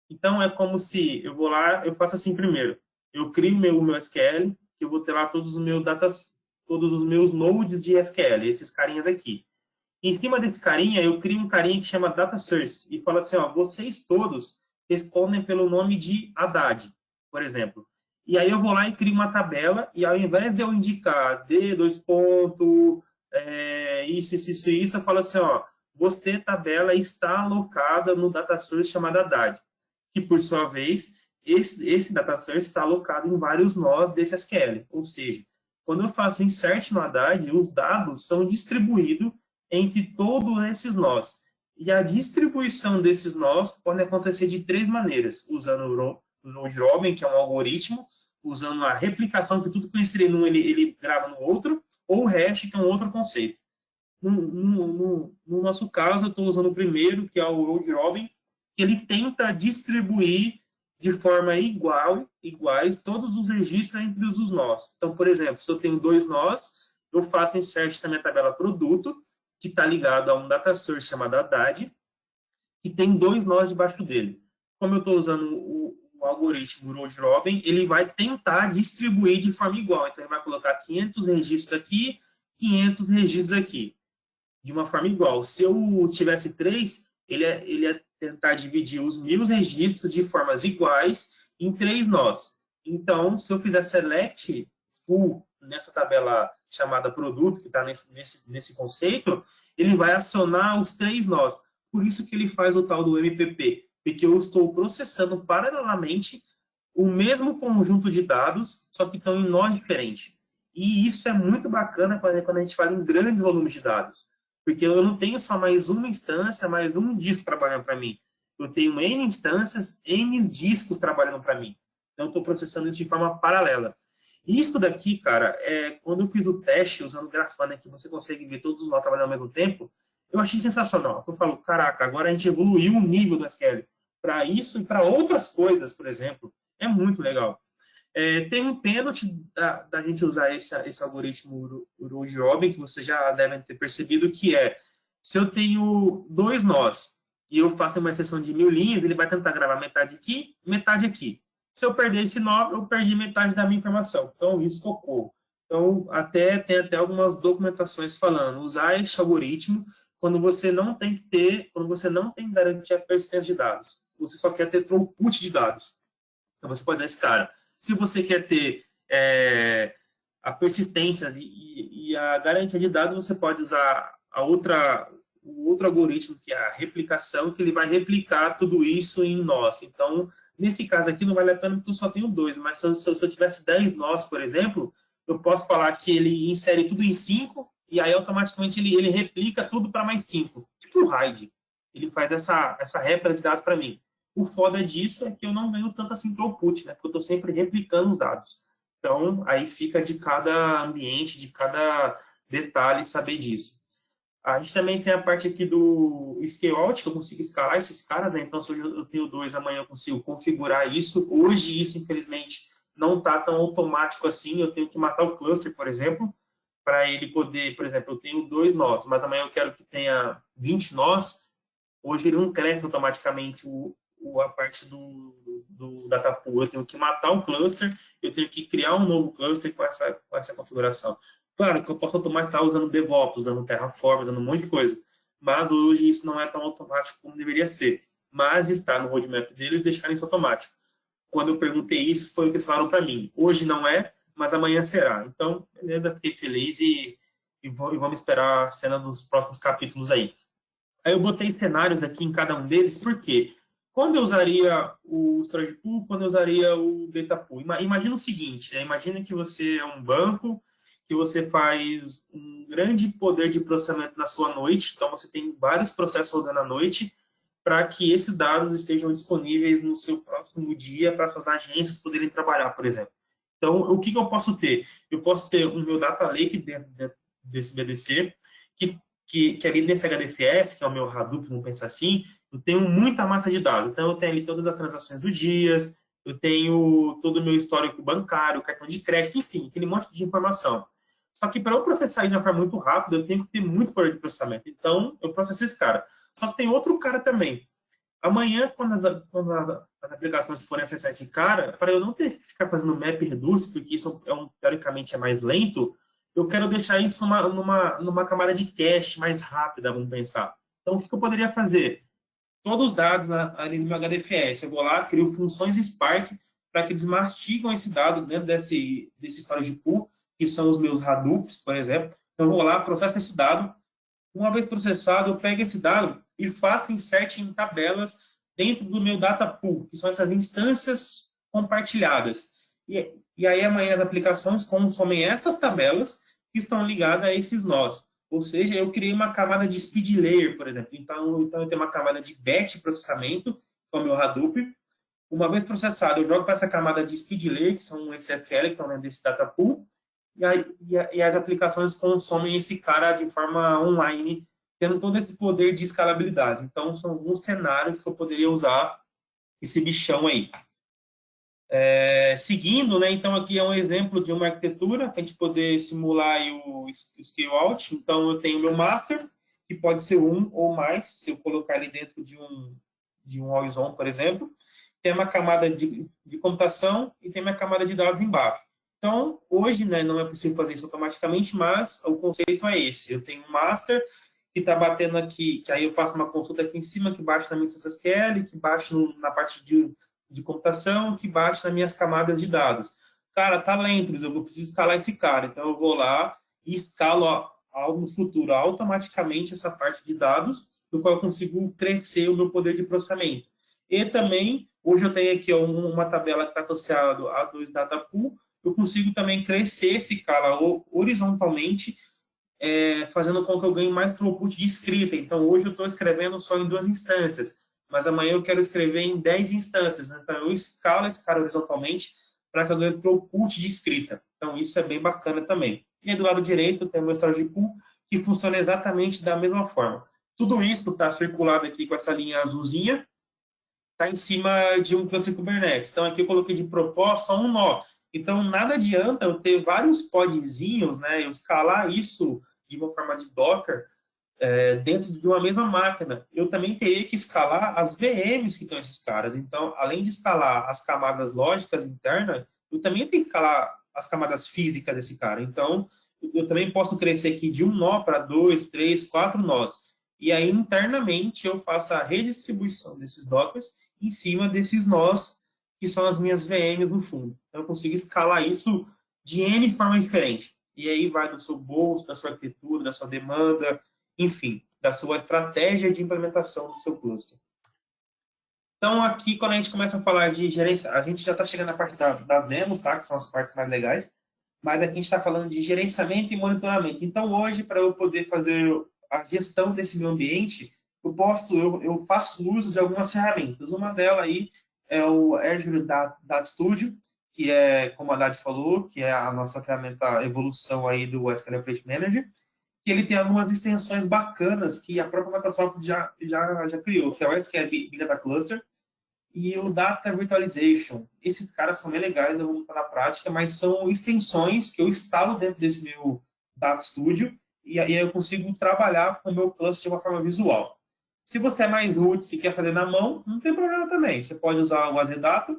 Então, é como se eu vou lá, eu faço assim primeiro. Eu crio o meu SQL, que eu vou ter lá todos os meus nodes de SQL, esses carinhas aqui. Em cima desse carinha, eu crio um carinha que chama Data Source e falo assim, ó, vocês todos respondem pelo nome de Haddad, por exemplo. E aí eu vou lá e crio uma tabela e ao invés de eu indicar isso, eu falo assim, ó, você, tabela, está alocada no Data Source chamado Haddad, que por sua vez, esse Data Source está alocado em vários nós desse SQL, ou seja, quando eu faço insert no Haddad, os dados são distribuídos entre todos esses nós. E a distribuição desses nós pode acontecer de 3 maneiras, usando o Round Robin, que é um algoritmo, usando a replicação, que tudo que eu inserir num ele grava no outro, ou o hash, que é um outro conceito. No nosso caso, eu estou usando o primeiro, que é o Round Robin, que ele tenta distribuir de forma iguais todos os registros entre os nós. Então, por exemplo, se eu tenho 2 nós, eu faço insert na minha tabela produto, que está ligado a um data source chamado Haddad, que tem 2 nós debaixo dele. Como eu estou usando o algoritmo Road Robin, ele vai tentar distribuir de forma igual. Então, ele vai colocar 500 registros aqui, 500 registros aqui, de uma forma igual. Se eu tivesse 3, ele ia tentar dividir os 1000 registros de formas iguais em 3 nós. Então, se eu fizer select full nessa tabela chamada produto, que está nesse conceito, ele vai acionar os 3 nós. Por isso que ele faz o tal do MPP, porque eu estou processando paralelamente o mesmo conjunto de dados, só que estão em nós diferentes. E isso é muito bacana quando a gente fala em grandes volumes de dados. Porque eu não tenho só mais uma instância, mais um disco trabalhando para mim. Eu tenho N instâncias, N discos trabalhando para mim. Então, eu estou processando isso de forma paralela. Isso daqui, cara, quando eu fiz o teste usando Grafana, que você consegue ver todos os nós trabalhando ao mesmo tempo, eu achei sensacional. Eu falo, caraca, agora a gente evoluiu o nível do SQL para isso e para outras coisas, por exemplo. É muito legal. Tem um pênalti da gente usar esse algoritmo Road Robin, que vocês já devem ter percebido, que se eu tenho 2 nós e eu faço uma exceção de 1000 linhas, ele vai tentar gravar metade aqui, metade aqui. Se eu perder esse nó, eu perdi metade da minha informação. Então, isso ocorre. Então, tem até algumas documentações falando, usar esse algoritmo quando você não tem que garantir a persistência de dados. Você só quer ter throughput de dados. Então, você pode usar esse cara. Se você quer ter a persistência e a garantia de dados, você pode usar o outro algoritmo, que é a replicação, que ele vai replicar tudo isso em nós. Então, nesse caso aqui, não vale a pena porque eu só tenho 2, mas se eu tivesse 10 nós, por exemplo, eu posso falar que ele insere tudo em 5 e aí automaticamente ele replica tudo para mais 5. Tipo o RAID. Ele faz essa réplica de dados para mim. O foda disso é que eu não ganho tanto assim throughput, né? Porque eu estou sempre replicando os dados. Então, aí fica de cada ambiente, de cada detalhe saber disso. A gente também tem a parte aqui do scale out, que eu consigo escalar esses caras, né? Então, se hoje eu tenho 2, amanhã eu consigo configurar isso. Hoje, isso, infelizmente, não está tão automático assim. Eu tenho que matar o cluster, por exemplo, para ele poder, por exemplo, eu tenho 2 nós, mas amanhã eu quero que tenha 20 nós. Hoje ele não cresce automaticamente a parte do data pool. Eu tenho que matar um cluster, eu tenho que criar um novo cluster com essa configuração. Claro que eu posso automatizar usando DevOps, usando Terraform, usando um monte de coisa, mas hoje isso não é tão automático como deveria ser. Mas está no roadmap deles deixarem isso automático. Quando eu perguntei isso, foi o que eles falaram para mim. Hoje não é, mas amanhã será. Então, beleza, fiquei feliz e vamos esperar a cena dos próximos capítulos aí. Aí eu botei cenários aqui em cada um deles, por quê? Quando eu usaria o Storage Pool, quando eu usaria o Data Pool? Imagina o seguinte, imagina que você é um banco, que você faz um grande poder de processamento na sua noite, então você tem vários processos rodando à noite, para que esses dados estejam disponíveis no seu próximo dia para suas agências poderem trabalhar, por exemplo. Então, o que eu posso ter? Eu posso ter o meu Data Lake dentro desse BDC, que ali nesse HDFS, que é o meu Hadoop, vamos pensar assim, eu tenho muita massa de dados. Então, eu tenho ali todas as transações do dia, eu tenho todo o meu histórico bancário, cartão de crédito, enfim, aquele monte de informação. Só que para eu processar isso de uma forma muito rápida, eu tenho que ter muito poder de processamento. Então, eu processo esse cara. Só que tem outro cara também. Amanhã, quando as aplicações forem acessar esse cara, para eu não ter que ficar fazendo map reduce, porque isso teoricamente é mais lento, eu quero deixar isso numa camada de cache mais rápida, vamos pensar. Então, o que eu poderia fazer? Todos os dados ali no meu HDFS, eu vou lá, crio funções Spark para que eles mastigam esse dado dentro desse storage pool, que são os meus Hadoops, por exemplo. Então, eu vou lá, processo esse dado. Uma vez processado, eu pego esse dado e faço insert em tabelas dentro do meu data pool, que são essas instâncias compartilhadas. E aí, amanhã, as aplicações consomem essas tabelas que estão ligadas a esses nós. Ou seja, eu criei uma camada de speed layer, por exemplo. Então eu tenho uma camada de batch processamento, que é o meu Hadoop. Uma vez processado, eu jogo para essa camada de speed layer, que são esses SQL que estão dentro desse data pool, e as aplicações consomem esse cara de forma online, tendo todo esse poder de escalabilidade. Então, são alguns cenários que eu poderia usar esse bichão aí. Seguindo, né? Então aqui é um exemplo de uma arquitetura para a gente poder simular aí o scale out. Então eu tenho o meu master, que pode ser um ou mais, se eu colocar ele dentro de um horizon, por exemplo. Tem uma camada de computação e tem uma camada de dados embaixo. Então, hoje, né, não é possível fazer isso automaticamente, mas o conceito é esse. Eu tenho um master que está batendo aqui, que aí eu faço uma consulta aqui em cima, que bate na minha instância SQL, que bate na parte de computação, que bate nas minhas camadas de dados. Cara, tá lento, eu preciso escalar esse cara. Então, eu vou lá e escalo no futuro automaticamente essa parte de dados, do qual eu consigo crescer o meu poder de processamento. E também, hoje eu tenho aqui uma tabela que está associada a 2 data pool, eu consigo também crescer esse cara horizontalmente, fazendo com que eu ganhe mais throughput de escrita. Então, hoje eu estou escrevendo só em 2 instâncias, mas amanhã eu quero escrever em 10 instâncias. Então, eu escalo esse cara horizontalmente para que eu ganhe throughput de escrita. Então, isso é bem bacana também. E aí, do lado direito, tem o meu storage pool, que funciona exatamente da mesma forma. Tudo isso está circulado aqui com essa linha azulzinha, está em cima de um cluster Kubernetes. Então, aqui eu coloquei de propósito só um nó. Então, nada adianta eu ter vários podzinhos, né, eu escalar isso de uma forma de Docker dentro de uma mesma máquina. Eu também teria que escalar as VMs que estão esses caras. Então, além de escalar as camadas lógicas internas, eu também tenho que escalar as camadas físicas desse cara. Então, eu também posso crescer aqui de um nó para 2, 3, 4 nós. E aí, internamente, eu faço a redistribuição desses Dockers em cima desses nós, que são as minhas VMs no fundo. Então, eu consigo escalar isso de N formas diferentes. E aí vai do seu bolso, da sua arquitetura, da sua demanda, enfim, da sua estratégia de implementação do seu cluster. Então, aqui, quando a gente começa a falar de gerência, a gente já está chegando na parte das demos, tá? Que são as partes mais legais. Mas aqui a gente está falando de gerenciamento e monitoramento. Então, hoje, para eu poder fazer a gestão desse meu ambiente, eu faço uso de algumas ferramentas. Uma delas aí é o Azure Data Studio, que é, como a Haddad falou, que é a nossa ferramenta evolução aí do SQL Operation Manager, que ele tem algumas extensões bacanas que a própria Microsoft já criou, que é o SQL Big Data Cluster e o Data Virtualization. Esses caras são bem legais, eu vou mostrar na prática, mas são extensões que eu instalo dentro desse meu Data Studio e aí eu consigo trabalhar com o meu cluster de uma forma visual. Se você é mais roots e quer fazer na mão, não tem problema também. Você pode usar o AZData,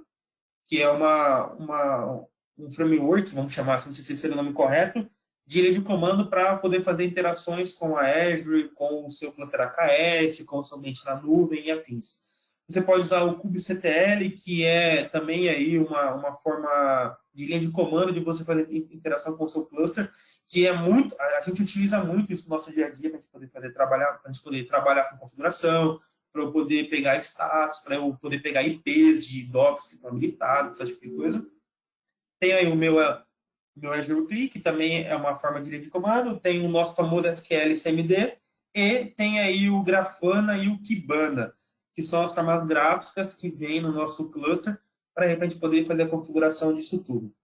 que é um framework, vamos chamar assim, não sei se é o nome correto, de linha de comando para poder fazer interações com a Azure, com o seu cluster AKS, com o seu ambiente na nuvem e afins. Você pode usar o kubectl, que é também aí uma forma de linha de comando de você fazer interação com o seu cluster, que é muito, a gente utiliza muito isso no nosso dia a dia para a gente poder trabalhar com configuração, para eu poder pegar status, para eu poder pegar IPs de docs que estão habilitados, esse tipo de coisa. Tem aí o meu Azure CLI, que também é uma forma de linha de comando, tem o nosso famoso SQL CMD, e tem aí o Grafana e o Kibana, que são as formas gráficas que vêm no nosso cluster para a gente poder fazer a configuração disso tudo.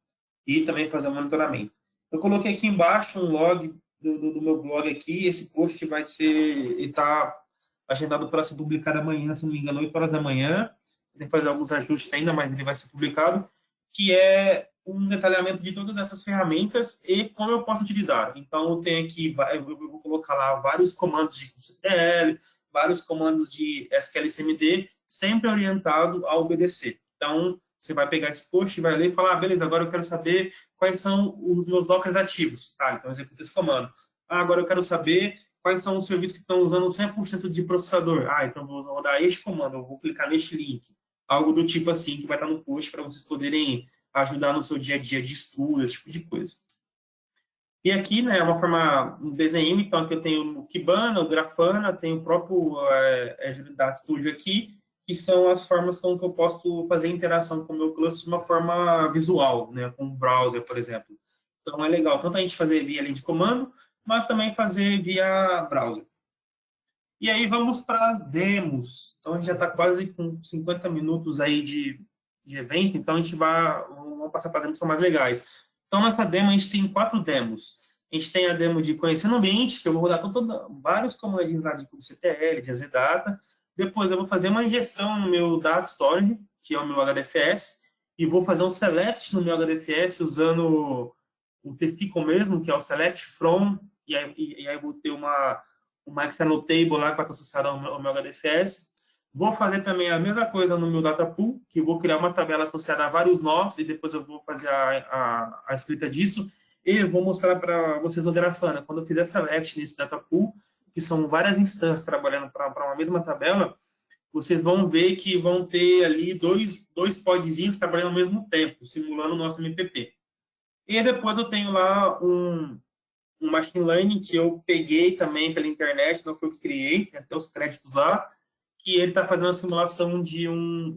E também fazer o monitoramento. Eu coloquei aqui embaixo um log do meu blog aqui, esse post vai ser, está agendado para ser publicado amanhã, se não me engano, 8 horas da manhã. Tem que fazer alguns ajustes ainda, mas ele vai ser publicado, que é um detalhamento de todas essas ferramentas e como eu posso utilizar. Então, eu tenho aqui, eu vou colocar lá vários comandos de kubectl, vários comandos de SQL CMD, sempre orientado a obedecer. Então, você vai pegar esse post e vai ler e falar, beleza, agora eu quero saber quais são os meus dockers ativos. Tá, então executa esse comando. Agora eu quero saber quais são os serviços que estão usando 100% de processador. Então eu vou rodar este comando, eu vou clicar neste link. Algo do tipo assim, que vai estar no post para vocês poderem ajudar no seu dia a dia de estudo, esse tipo de coisa. E aqui, né, é uma forma, um desenho, então aqui eu tenho o Kibana, o Grafana, tenho o próprio Azure Data Studio aqui, que são as formas com que eu posso fazer interação com o meu cluster de uma forma visual, né, com o browser, por exemplo. Então é legal tanto a gente fazer via linha de comando, mas também fazer via browser. E aí vamos para as demos. Então a gente já está quase com 50 minutos aí de evento, então a gente vamos passar para as demos que são mais legais. Então nessa demo a gente tem 4 demos. A gente tem a demo de conhecer o ambiente, que eu vou rodar vários comandos lá de kubectl, de AZData. Depois eu vou fazer uma injeção no meu Data Storage, que é o meu HDFS. e vou fazer um select no meu HDFS usando o testicle mesmo, que é o select from, e aí vou ter uma external table lá que vai estar associada ao meu HDFS. Vou fazer também a mesma coisa no meu data pool, que eu vou criar uma tabela associada a vários nós, e depois eu vou fazer a escrita disso, e vou mostrar para vocês no Grafana. Quando eu fizer select nesse data pool, que são várias instâncias trabalhando para uma mesma tabela, vocês vão ver que vão ter ali dois podzinhos trabalhando ao mesmo tempo, simulando o nosso MPP. E depois eu tenho lá um machine learning que eu peguei também pela internet, não foi eu que criei, tem até os créditos lá, que ele está fazendo a simulação de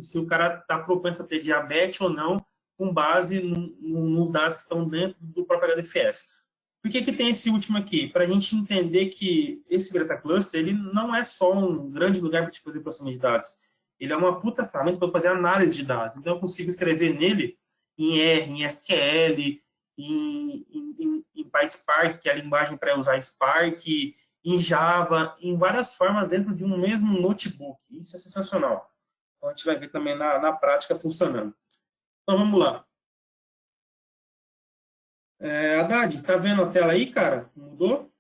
se o cara está propenso a ter diabetes ou não, com base nos dados que estão dentro do próprio HDFS. Por que tem esse último aqui? Para a gente entender que esse Greta Cluster, ele não é só um grande lugar para te fazer processamento de dados. Ele é uma puta ferramenta para fazer análise de dados. Então, eu consigo escrever nele em R, em SQL, em PySpark, que é a linguagem para usar Spark, em Java, em várias formas dentro de um mesmo notebook. Isso é sensacional. Então, a gente vai ver também na prática funcionando. Então, vamos lá. Haddad, tá vendo a tela aí, cara? Mudou?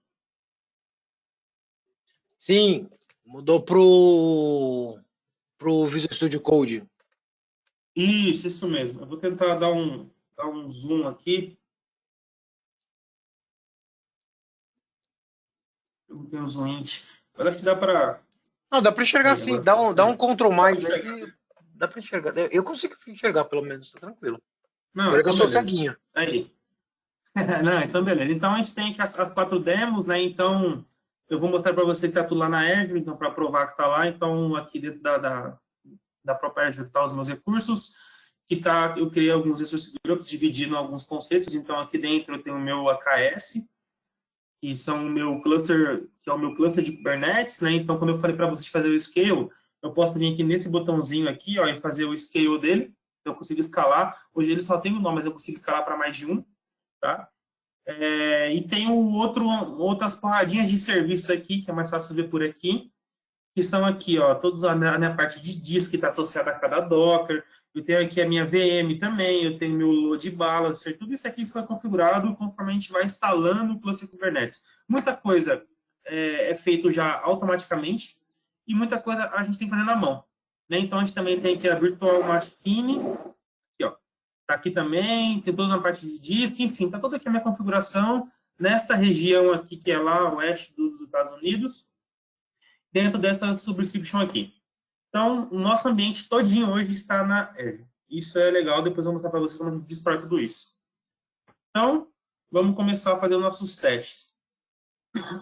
Sim, mudou pro Visual Studio Code. Isso mesmo. Eu vou tentar dar um zoom aqui. Eu vou ter um zoom. Agora que dá para... Não, dá para enxergar sim. Dá um Ctrl mais aí que dá para enxergar. Eu consigo enxergar pelo menos, tá tranquilo. Não, Agora que eu sou beleza. ceguinho. Aí. Não, então beleza. Então a gente tem aqui as 4 demos, né? Então eu vou mostrar para você que tá tudo lá na Azure, então para provar que tá lá. Então aqui dentro da própria Azure tá os meus recursos, eu criei alguns resource groups dividindo alguns conceitos. Então aqui dentro eu tenho o meu AKS, que são o meu cluster, que é o meu cluster de Kubernetes, né? Então quando eu falei para vocês fazer o scale, eu posso vir aqui nesse botãozinho aqui, ó, e fazer o scale dele. Então eu consigo escalar. Hoje ele só tem um nome, mas eu consigo escalar para mais de um. Tá? E tem outras porradinhas de serviço aqui, que é mais fácil ver por aqui, que são aqui, ó, todos a minha parte de disco que está associada a cada Docker. Eu tenho aqui a minha VM também, eu tenho meu load balancer, tudo isso aqui foi configurado conforme a gente vai instalando o cluster Kubernetes. Muita coisa é feito já automaticamente e muita coisa a gente tem que fazer na mão. Né? Então, a gente também tem aqui a Virtual Machine, aqui, ó. Tá aqui também, tem toda a parte de disco, enfim, tá toda aqui a minha configuração nesta região aqui, que é lá o oeste dos Estados Unidos, dentro dessa subscription aqui. Então, o nosso ambiente todinho hoje está na Azure. Isso é legal, depois eu vou mostrar para vocês como a gente destrói tudo isso. Então, vamos começar a fazer os nossos testes.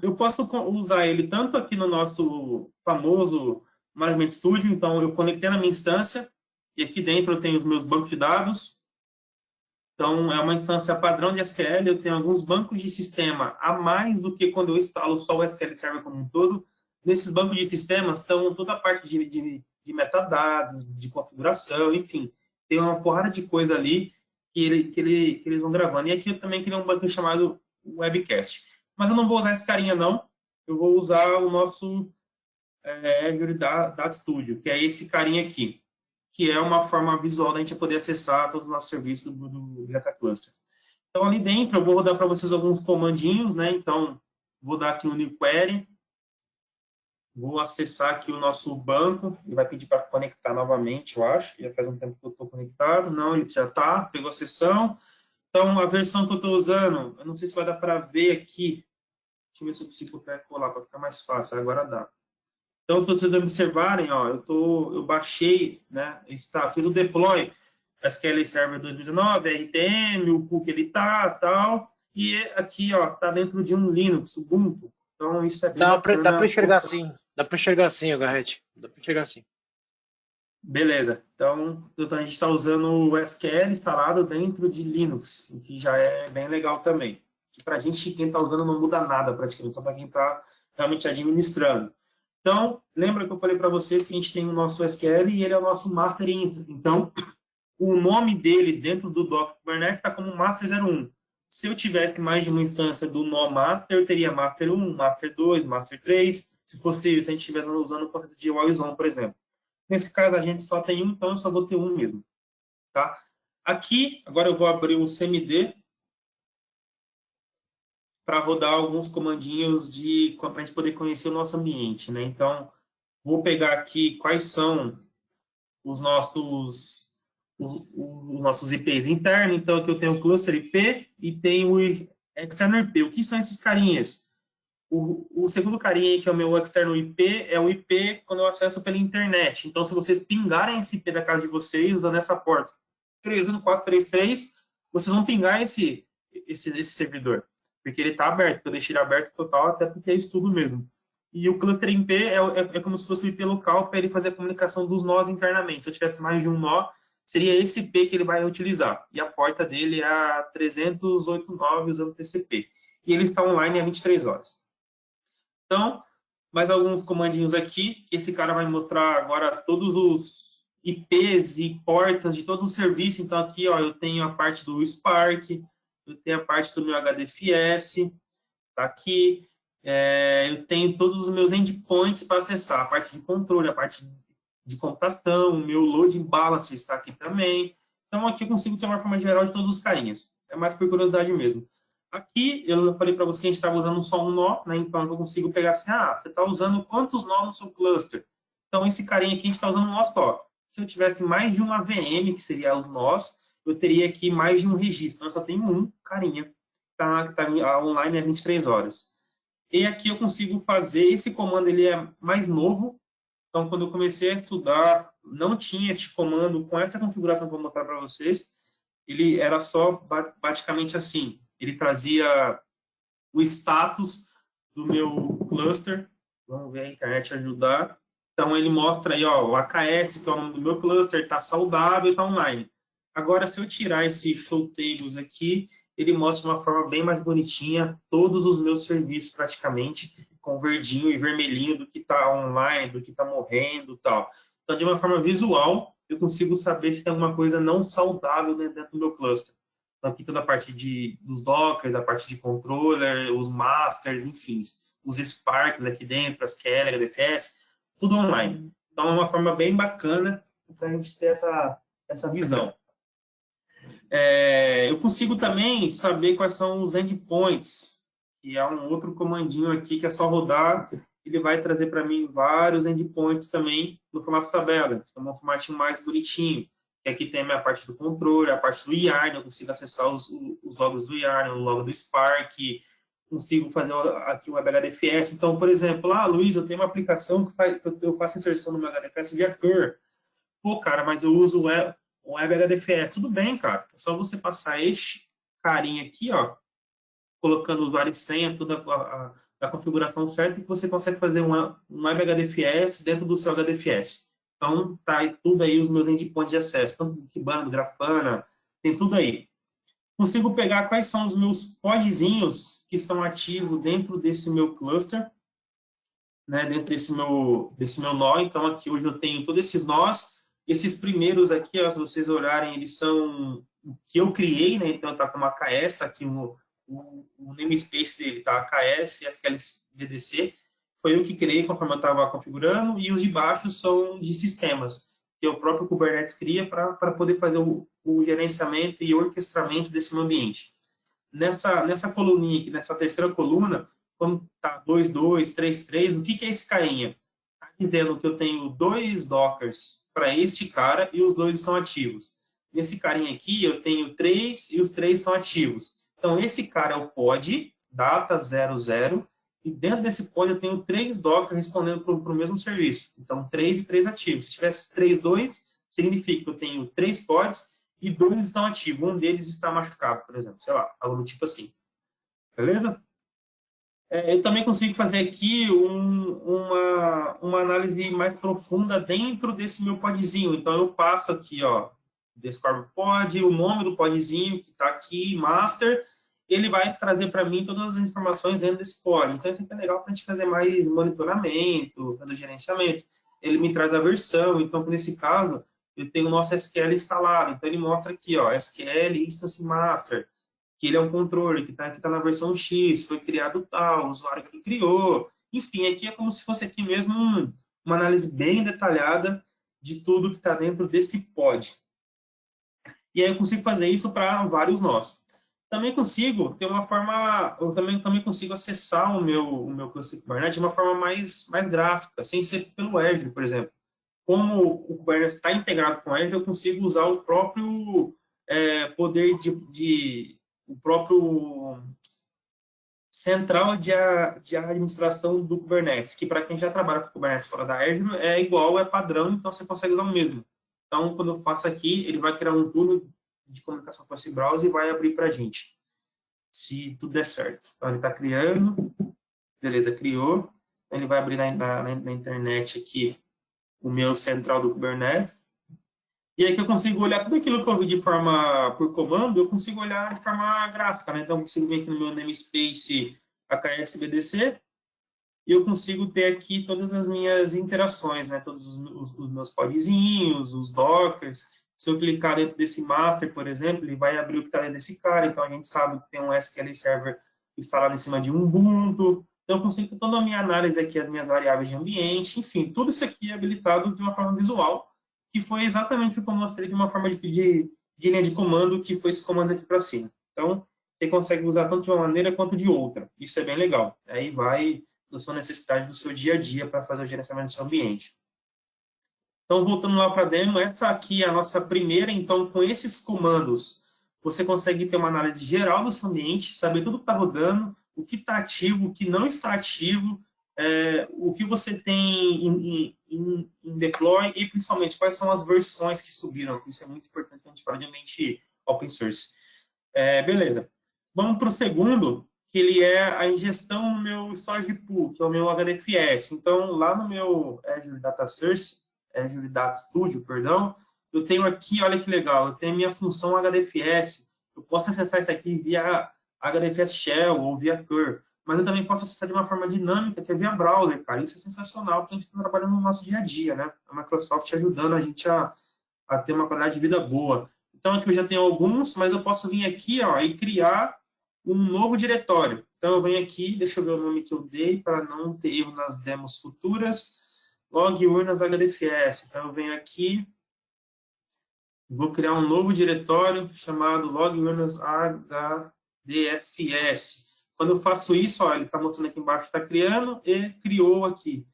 Eu posso usar ele tanto aqui no nosso famoso Management Studio, então eu conectei na minha instância, e aqui dentro eu tenho os meus bancos de dados. Então, é uma instância padrão de SQL, eu tenho alguns bancos de sistema a mais do que quando eu instalo só o SQL Server como um todo. Nesses bancos de sistemas estão toda a parte de metadados, de configuração, enfim. Tem uma porrada de coisa ali que eles vão gravando. E aqui eu também criei um banco chamado Webcast. Mas eu não vou usar esse carinha, não. Eu vou usar o nosso Azure Data Studio, que é esse carinha aqui, que é uma forma visual da gente poder acessar todos os nossos serviços do Data Cluster. Então, ali dentro, eu vou dar para vocês alguns comandinhos, né? Então, vou dar aqui um new query, vou acessar aqui o nosso banco, ele vai pedir para conectar novamente, eu acho, já faz um tempo que eu estou conectado, não, ele já está, pegou a sessão. Então, a versão que eu estou usando, eu não sei se vai dar para ver aqui, deixa eu ver se eu consigo colar para ficar mais fácil, agora dá. Então, se vocês observarem, ó, eu baixei, né, fiz o deploy SQL Server 2019, RTM, o cookie ele tal, e aqui, ó, tá dentro de um Linux, Ubuntu. Então, isso é bem bacana. Dá para enxergar sim. Dá para enxergar sim, Garrett. Dá para enxergar sim. Beleza. Então, a gente está usando o SQL instalado dentro de Linux, o que já é bem legal também. Para a gente, quem está usando, não muda nada praticamente, só para quem está realmente administrando. Então, lembra que eu falei para vocês que a gente tem o nosso SQL e ele é o nosso Master Instance. Então, o nome dele dentro do Docker Kubernetes está como Master 01. Se eu tivesse mais de uma instância do nó Master, eu teria Master 1, Master 2, Master 3. Se a gente estivesse usando o conceito de Always On, por exemplo. Nesse caso, a gente só tem um, então eu só vou ter um mesmo. Tá? Aqui, agora eu vou abrir o CMD para rodar alguns comandinhos para a gente poder conhecer o nosso ambiente, né? Então, vou pegar aqui quais são os nossos IPs internos. Então, aqui eu tenho o cluster IP e tenho o externo IP. O que são esses carinhas? O segundo carinha aí, que é o meu externo IP, é o IP quando eu acesso pela internet. Então, se vocês pingarem esse IP da casa de vocês, usando essa porta 31433, vocês vão pingar esse servidor, porque ele está aberto, eu deixei ele aberto total, até porque é estudo mesmo. E o cluster IP é como se fosse o IP local para ele fazer a comunicação dos nós internamente. Se eu tivesse mais de um nó, seria esse IP que ele vai utilizar. E a porta dele é a 389 usando TCP. E ele está online há 23 horas. Então, mais alguns comandinhos aqui, que esse cara vai mostrar agora todos os IPs e portas de todo o serviço. Então, aqui ó, eu tenho a parte do Spark, eu tenho a parte do meu HDFS, tá aqui. Eu tenho todos os meus endpoints para acessar, a parte de controle, a parte de computação, o meu load balance está aqui também. Então, aqui eu consigo ter uma forma geral de todos os carinhas. É mais por curiosidade mesmo. Aqui, eu falei para você que a gente estava usando só um nó, né? Então, eu consigo pegar assim, você está usando quantos nós no seu cluster? Então, esse carinha aqui, a gente está usando um nó só. Se eu tivesse mais de uma VM, que seria os nós, eu teria aqui mais de um registro. Então, eu só tenho um carinha, que está online há 23 horas. E aqui eu consigo fazer, esse comando ele é mais novo, então quando eu comecei a estudar, não tinha este comando com essa configuração que eu vou mostrar para vocês, ele era só basicamente assim, ele trazia o status do meu cluster, vamos ver a internet ajudar, então ele mostra aí, ó, o AKS, que é o nome do meu cluster, está saudável e está online. Agora, se eu tirar esse show tables aqui, ele mostra de uma forma bem mais bonitinha todos os meus serviços praticamente, com verdinho e vermelhinho do que está online, do que está morrendo e tal. Então, de uma forma visual, eu consigo saber se tem alguma coisa não saudável dentro do meu cluster. Então, aqui toda a parte dos dockers, a parte de controller, os masters, enfim, os Sparks aqui dentro, as Keler, HDFS, tudo online. Então, é uma forma bem bacana para a gente ter essa visão. Eu consigo também saber quais são os endpoints, que é um outro comandinho aqui que é só rodar, ele vai trazer para mim vários endpoints também no formato tabela, que é um formatinho mais bonitinho, que aqui tem a minha parte do controle, a parte do YARN, eu consigo acessar os logos do YARN, o logo do Spark, consigo fazer aqui o WebHDFS. Então, por exemplo, Luiz, eu tenho uma aplicação que eu faço inserção no meu HDFS via Cur. Pô, cara, mas eu uso o WebHDFS. Tudo bem, cara. É só você passar este carinha aqui, ó, colocando o usuário e senha, toda a configuração certa, que você consegue fazer um WebHDFS dentro do seu HDFS. Então, tá aí tudo aí os meus endpoints de acesso, tanto do Kibana, do Grafana, tem tudo aí. Consigo pegar quais são os meus podzinhos que estão ativos dentro desse meu cluster, né, dentro desse meu nó. Então, aqui hoje eu tenho todos esses nós. Esses primeiros aqui, ó, se vocês olharem, eles são o que eu criei, né? Então, tá com uma AKS, tá aqui o namespace dele, tá? AKS, SQL VDC. Foi eu que criei conforme eu estava configurando. E os de baixo são de sistemas, que o próprio Kubernetes cria para poder fazer o gerenciamento e orquestramento desse meu ambiente. Nessa coluninha aqui, nessa terceira coluna, quando está 2233, o que é esse carinha? Está dizendo que eu tenho 2 dockers para este cara e os 2 estão ativos. Nesse carinha aqui, eu tenho 3 e os 3 estão ativos. Então, esse cara é o pod, data 00, e dentro desse pod eu tenho 3 dockers respondendo para o mesmo serviço. Então, 3 e 3 ativos. Se tivesse 3, 2, significa que eu tenho 3 pods e 2 estão ativos. Um deles está machucado, por exemplo. Sei lá, algo do tipo assim. Beleza? Eu também consigo fazer aqui uma análise mais profunda dentro desse meu podzinho. Então, eu passo aqui, ó, Describe pod, o nome do podzinho que está aqui, master, ele vai trazer para mim todas as informações dentro desse pod. Então, isso aqui é legal para a gente fazer mais monitoramento, fazer gerenciamento. Ele me traz a versão, então, nesse caso, eu tenho o nosso SQL instalado. Então, ele mostra aqui, ó, SQL Instance Master, que ele é um controle, que tá na versão X, foi criado tal, o usuário que criou. Enfim, aqui é como se fosse aqui mesmo uma análise bem detalhada de tudo que está dentro desse pod. E aí eu consigo fazer isso para vários nós. Também consigo ter uma forma, eu também consigo acessar o meu cluster Kubernetes de uma forma mais gráfica, sem ser pelo Azure, por exemplo. Como o Kubernetes está integrado com o Azure, eu consigo usar o próprio poder o próprio central de administração do Kubernetes, que para quem já trabalha com Kubernetes fora da Azure é igual, é padrão, então você consegue usar o mesmo. Então, quando eu faço aqui, ele vai criar um túnel de comunicação com esse browser e vai abrir para a gente, se tudo der certo. Então, ele está criando, beleza, criou, ele vai abrir na internet aqui o meu central do Kubernetes, e aí que eu consigo olhar tudo aquilo que eu vi de forma por comando, eu consigo olhar de forma gráfica, né? Então, eu consigo vir aqui no meu namespace AKS-BDC, e eu consigo ter aqui todas as minhas interações, né? Todos os meus podzinhos, os dockers. Se eu clicar dentro desse master, por exemplo, ele vai abrir o que está dentro desse cara. Então, a gente sabe que tem um SQL Server instalado em cima de um Ubuntu. Então, eu consigo ter toda a minha análise aqui, as minhas variáveis de ambiente. Enfim, tudo isso aqui é habilitado de uma forma visual, que foi exatamente o que eu mostrei de uma forma de linha de comando, que foi esse comando aqui para cima. Então, você consegue usar tanto de uma maneira quanto de outra. Isso é bem legal. Aí vai da sua necessidade do seu dia a dia para fazer o gerenciamento do seu ambiente. Então, voltando lá para a demo, essa aqui é a nossa primeira. Então, com esses comandos, você consegue ter uma análise geral do seu ambiente, saber tudo que está rodando, o que está ativo, o que não está ativo, o que você tem em deploy e, principalmente, quais são as versões que subiram. Isso é muito importante quando a gente fala de ambiente open source. Beleza. Vamos para o segundo, que ele é a ingestão no meu storage pool, que é o meu HDFS. Então, lá no meu Azure Data Source, Azure Data Studio, perdão, eu tenho aqui, olha que legal, eu tenho a minha função HDFS. Eu posso acessar isso aqui via HDFS Shell ou via curl, mas eu também posso acessar de uma forma dinâmica, que é via browser, cara. Isso é sensacional, porque a gente está trabalhando no nosso dia a dia, né? A Microsoft ajudando a gente a ter uma qualidade de vida boa. Então, aqui eu já tenho alguns, mas eu posso vir aqui, ó, e criar um novo diretório. Então, eu venho aqui, deixa eu ver o nome que eu dei, para não ter erro nas demos futuras. Log urnas HDFS. Então, eu venho aqui, vou criar um novo diretório chamado log urnas HDFS. Quando eu faço isso, ó, ele está mostrando aqui embaixo, está criando e criou aqui.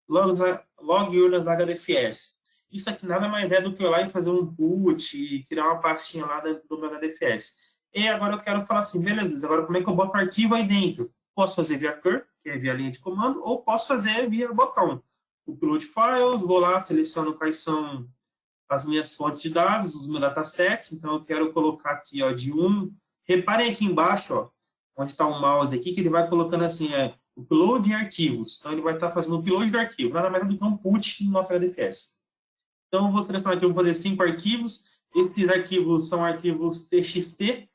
Log urnas HDFS. Isso aqui nada mais é do que eu ir lá e fazer um put e criar uma pastinha lá dentro do meu HDFS. E agora eu quero falar assim, beleza, agora como é que eu boto o arquivo aí dentro? Posso fazer via curl, que é via linha de comando, ou posso fazer via botão. Upload files, vou lá, seleciono quais são as minhas fontes de dados, os meus datasets. Então eu quero colocar aqui, ó, de 1. Reparem aqui embaixo, ó, onde está o mouse aqui, que ele vai colocando assim, upload em arquivos. Então ele vai estar fazendo o upload do arquivo, nada mais do que um put no nosso HDFS. Então, eu vou selecionar aqui, eu vou fazer 5 arquivos. Esses arquivos são arquivos TXT,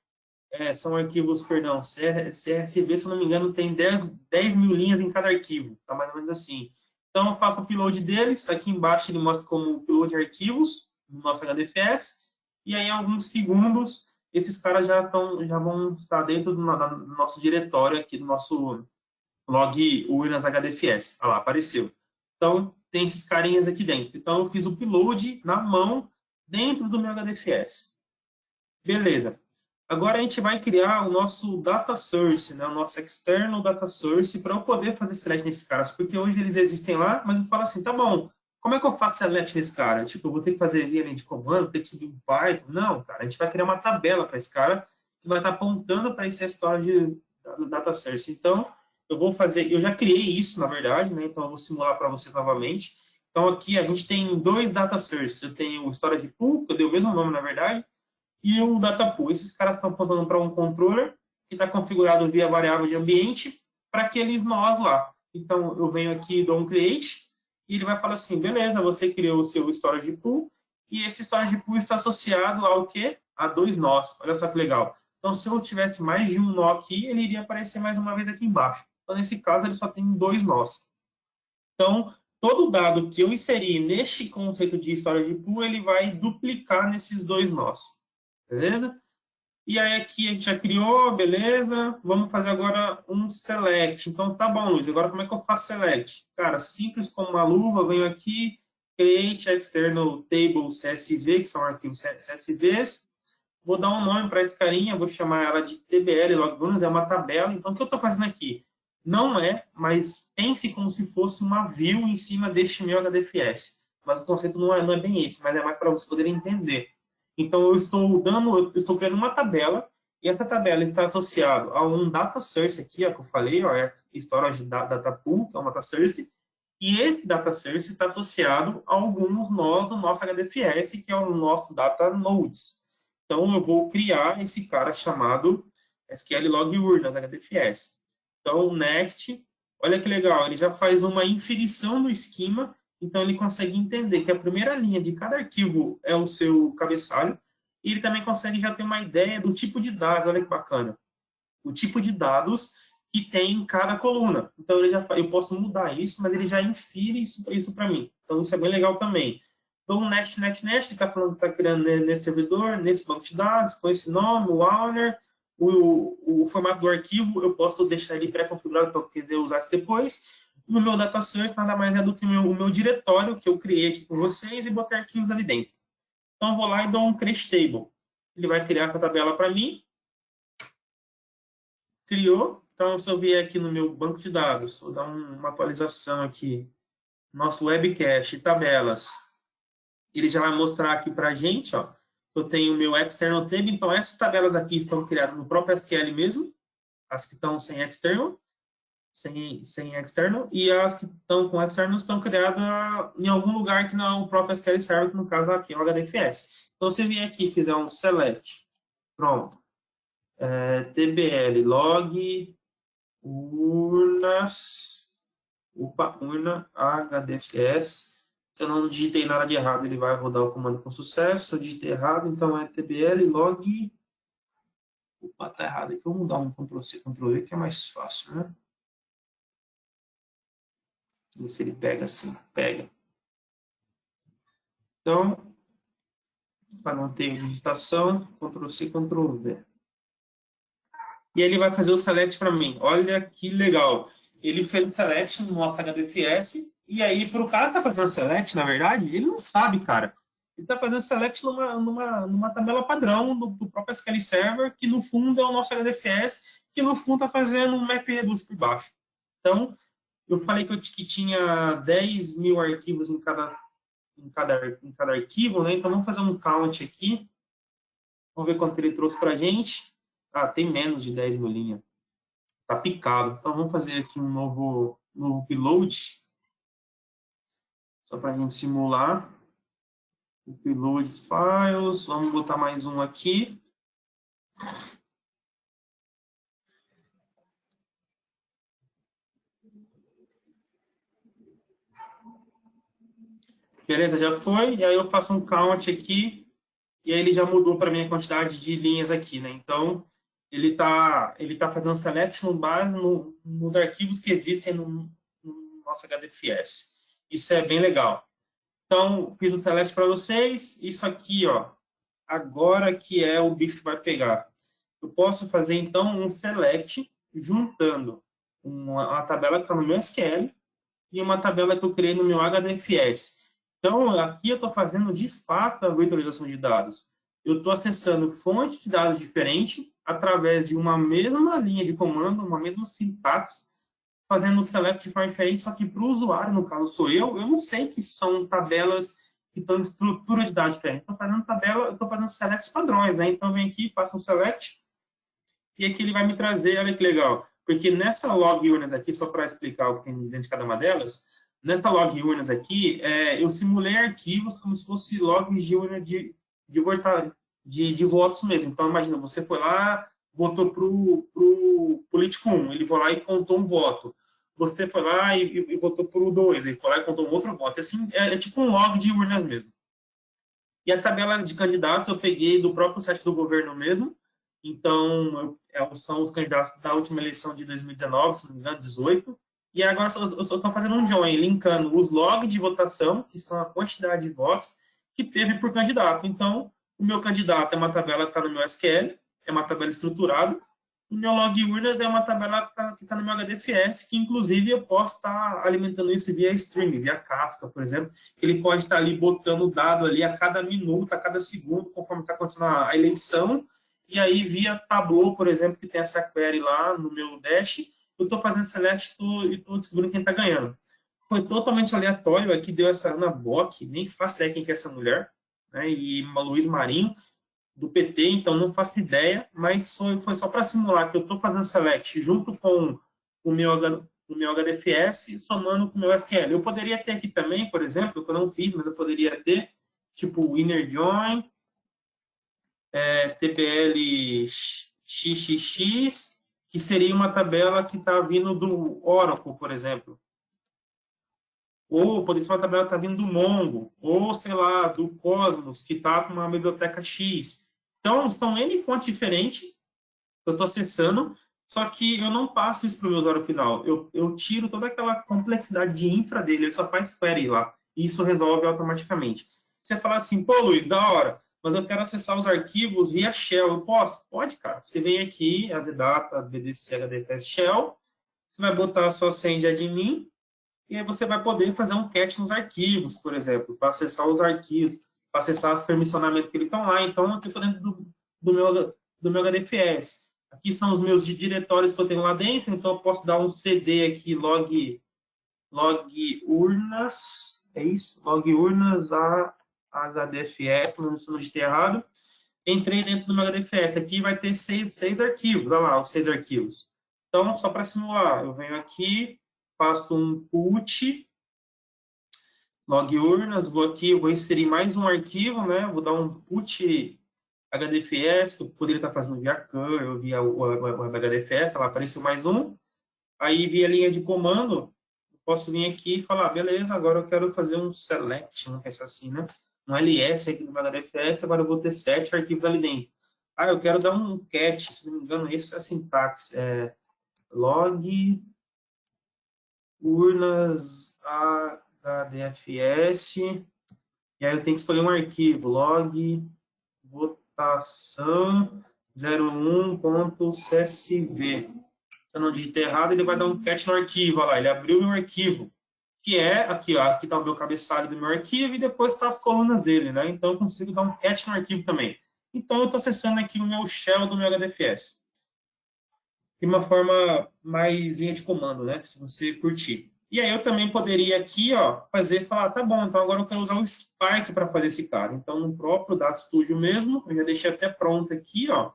são arquivos, perdão, CSV, se eu não me engano, tem 10 mil linhas em cada arquivo. Tá mais ou menos assim. Então, eu faço o upload deles. Aqui embaixo ele mostra como upload de arquivos no nosso HDFS. E aí, em alguns segundos, esses caras já vão estar dentro do nosso diretório aqui, do nosso log urnas HDFS. Olha lá, apareceu. Então, tem esses carinhas aqui dentro. Então, eu fiz o upload na mão dentro do meu HDFS. Beleza. Agora, a gente vai criar o nosso data source, né? O nosso external data source, para eu poder fazer select nesses caras. Porque hoje eles existem lá, mas eu falo assim, tá bom, como é que eu faço select nesse cara? Tipo, eu vou ter que fazer linha de comando, ter que subir um Python? Não, cara. A gente vai criar uma tabela para esse cara, que vai estar apontando para esse storage data source. Então, eu já criei isso, na verdade, né? Então eu vou simular para vocês novamente. Então aqui a gente tem 2 data sources. Eu tenho o storage pool, que eu dei o mesmo nome, na verdade, e o data pool. Esses caras estão apontando para um controller que está configurado via variável de ambiente para aqueles nós lá. Então eu venho aqui, dou um create, e ele vai falar assim, beleza, você criou o seu storage pool, e esse storage pool está associado ao quê? A 2 nós. Olha só que legal. Então, se eu tivesse mais de um nó aqui, ele iria aparecer mais uma vez aqui embaixo. Então, nesse caso, ele só tem 2 nós. Então, todo dado que eu inserir neste conceito de storage pool, ele vai duplicar nesses 2 nós. Beleza? E aí, aqui a gente já criou, beleza. Vamos fazer agora um select. Então, tá bom, Luiz. Agora, como é que eu faço select? Cara, simples como uma luva. Venho aqui, create external table CSV, que são arquivos CSVs. vou dar um nome para esse carinha, vou chamar ela de TBL Log Runners, é uma tabela. Então, o que eu estou fazendo aqui? Não é, mas pense como se fosse uma view em cima deste meu HDFS. Mas o conceito não é bem esse, mas é mais para vocês poderem entender. Então, eu estou criando uma tabela, e essa tabela está associada a um data source aqui, ó, que eu falei, ó, é storage data pool, que é um data source, e esse data source está associado a alguns nós do nosso HDFS, que é o nosso data nodes. Então, eu vou criar esse cara chamado SQL Log Urners HDFS. Então, next, olha que legal, ele já faz uma inferição do esquema, então ele consegue entender que a primeira linha de cada arquivo é o seu cabeçalho, e ele também consegue já ter uma ideia do tipo de dados, olha que bacana. O tipo de dados que tem em cada coluna. Então, eu posso mudar isso, mas ele já infere isso para mim. Então, isso é bem legal também. Então, next, que está falando que está criando nesse servidor, nesse banco de dados, com esse nome, o owner, o formato do arquivo, eu posso deixar ele pré-configurado para eu quiser usar isso depois. E o meu data source nada mais é do que o meu diretório que eu criei aqui com vocês e botei arquivos ali dentro. Então, eu vou lá e dou um create table. Ele vai criar essa tabela para mim. Criou. Então, se eu vier aqui no meu banco de dados, vou dar uma atualização aqui. Nosso webcache, tabelas. Ele já vai mostrar aqui para a gente, ó. Eu tenho o meu external table, então essas tabelas aqui estão criadas no próprio SQL mesmo, as que estão sem external, e as que estão com external estão criadas em algum lugar que não é o próprio SQL Server, que no caso aqui é o HDFS. Então, se eu vier aqui e fizer um select, pronto, tbl log urnas, urna HDFS. Se eu não digitei nada de errado, ele vai rodar o comando com sucesso. Se eu digitei errado, então é tbl log. Opa, tá errado aqui. Vamos dar um Ctrl+C, Ctrl+V, que é mais fácil, né? Ver se ele pega assim. Pega. Então, para não ter digitação, Ctrl+C, Ctrl+V. E ele vai fazer o select para mim. Olha que legal. Ele fez o select no nosso HDFS. E aí, para o cara que está fazendo select, na verdade, ele não sabe, cara. Ele está fazendo select numa tabela padrão do próprio SQL Server, que no fundo é o nosso HDFS, que no fundo está fazendo um map reduce por baixo. Então, eu falei que tinha 10 mil arquivos em cada arquivo, né? Então, vamos fazer um count aqui. Vamos ver quanto ele trouxe para a gente. Ah, tem menos de 10 mil linhas. Tá picado. Então, vamos fazer aqui um novo upload. Só para a gente simular. Upload files. Vamos botar mais um aqui. Beleza, já foi. E aí eu faço um count aqui. E aí ele já mudou para mim a quantidade de linhas aqui, né? Então, ele tá fazendo selection base nos arquivos que existem no nosso HDFS. Isso é bem legal. Então, fiz o select para vocês. Isso aqui, ó, agora que é o bicho vai pegar. Eu posso fazer, então, um select juntando uma tabela que está no meu SQL e uma tabela que eu criei no meu HDFS. Então, aqui eu estou fazendo, de fato, a virtualização de dados. Eu estou acessando fonte de dados diferente através de uma mesma linha de comando, uma mesma sintaxe, fazendo o select de forma diferente, só que para o usuário, no caso sou eu não sei que são tabelas que estão em estrutura de dados diferente. Estou fazendo tabela, eu estou fazendo selects padrões, né? Então, vem aqui, faço um select, e aqui ele vai me trazer, olha que legal, porque nessa log urnas aqui, só para explicar o que tem dentro de cada uma delas, nessa log urnas aqui, eu simulei arquivos como se fosse logs de urna de votos mesmo. Então, imagina, você foi lá, votou para o político 1, ele foi lá e contou um voto. Você foi lá e votou para o 2, ele foi lá e contou um outro voto. Assim, é tipo um log de urnas mesmo. E a tabela de candidatos eu peguei do próprio site do governo mesmo. Então, são os candidatos da última eleição de 2019, se não me engano, 18. E agora eu estou fazendo um join, linkando os logs de votação, que são a quantidade de votos que teve por candidato. Então, o meu candidato é uma tabela que está no meu SQL, é uma tabela estruturada, O meu log urnas é uma tabela que tá no meu HDFS, que inclusive eu posso estar alimentando isso via stream, via Kafka, por exemplo, que ele pode estar ali botando o dado ali a cada minuto, a cada segundo, conforme está acontecendo a eleição, e aí via Tableau, por exemplo, que tem essa query lá no meu dash, eu estou fazendo select e estou descobrindo quem está ganhando. Foi totalmente aleatório, aqui deu essa Ana Bock, nem faço ideia quem que é essa mulher, né, e Luiz Marinho, do PT, então não faço ideia, mas foi só para simular que eu estou fazendo select junto com o meu HDFS, somando com o meu SQL. Eu poderia ter aqui também, por exemplo, que eu não fiz, mas eu poderia ter, tipo, inner join, TBL XXX, que seria uma tabela que está vindo do Oracle, por exemplo. Ou poderia ser uma tabela que está vindo do Mongo, ou, sei lá, do Cosmos, que está com uma biblioteca X. Então, são N fontes diferentes que eu estou acessando, só que eu não passo isso para o meu usuário final. Eu tiro toda aquela complexidade de infra dele, ele só faz query lá, e isso resolve automaticamente. Você fala assim, pô, Luiz, da hora, mas eu quero acessar os arquivos via Shell. Eu posso? Pode, cara. Você vem aqui, AZData, BDC, HDFS, Shell, você vai botar a sua senha de admin, e aí você vai poder fazer um catch nos arquivos, por exemplo, para acessar os arquivos, para acessar os permissionamentos que eles estão lá. Então, eu estou dentro do meu HDFS. Aqui são os meus diretórios que eu tenho lá dentro, então eu posso dar um CD aqui, log urnas, é isso? Log urnas a HDFS, se não estiver errado. Entrei dentro do meu HDFS, aqui vai ter seis arquivos, olha lá, os 6 arquivos. Então, só para simular, eu venho aqui, faço um put, log urnas, vou aqui, eu vou inserir mais um arquivo, né? Vou dar um put HDFS, que eu poderia estar fazendo via curl, via o HDFS, tá lá, apareceu mais um. Aí, via linha de comando, eu posso vir aqui e falar, beleza, agora eu quero fazer um select, vamos pensar assim, né? Um ls aqui no meu HDFS, agora eu vou ter 7 arquivos ali dentro. Ah, eu quero dar um catch, se não me engano, esse é a sintaxe, log urnas HDFS, e aí eu tenho que escolher um arquivo, log votação 01.csv. Se eu não digitei errado, ele vai dar um catch no arquivo, olha lá, ele abriu meu arquivo, que é, aqui, ó, aqui está o meu cabeçalho do meu arquivo, e depois está as colunas dele, né? Então eu consigo dar um catch no arquivo também. Então eu estou acessando aqui o meu shell do meu HDFS. De uma forma mais linha de comando, né? Se você curtir. E aí eu também poderia aqui, ó, falar, tá bom, então agora eu quero usar o Spark para fazer esse cara. Então, no próprio Data Studio mesmo, eu já deixei até pronto aqui, ó,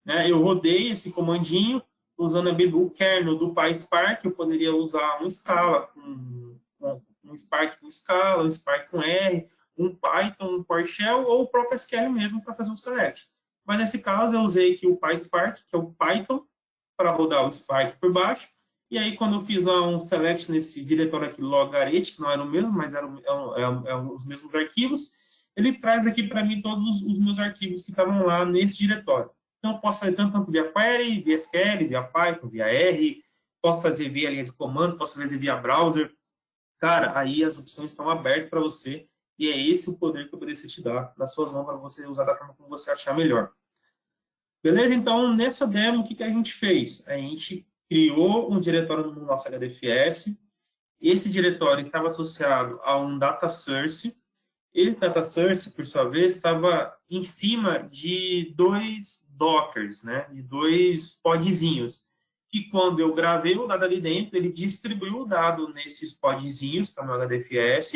né? Eu rodei esse comandinho usando o kernel do PySpark. Eu poderia usar um Scala, um Spark com Scala, um Spark com R, um Python, um PowerShell ou o próprio SQL mesmo para fazer um select. Mas nesse caso eu usei aqui o PySpark, que é o Python, para rodar o Spark por baixo. E aí, quando eu fiz lá um select nesse diretório aqui, logaret, que não era o mesmo, mas eram os mesmos arquivos, ele traz aqui para mim todos os meus arquivos que estavam lá nesse diretório. Então, eu posso fazer tanto via query, via SQL, via Python, via R, posso fazer via linha de comando, posso fazer via browser. Cara, aí as opções estão abertas para você, e é esse o poder que o BDC te dá nas suas mãos para você usar da forma como você achar melhor. Beleza? Então, nessa demo, o que a gente fez? A gente criou um diretório no nosso HDFS. Esse diretório estava associado a um data source. Esse data source, por sua vez, estava em cima de 2 dockers, né? De 2 podzinhos. Que quando eu gravei o dado ali dentro, ele distribuiu o dado nesses podzinhos, que é o meu HDFS.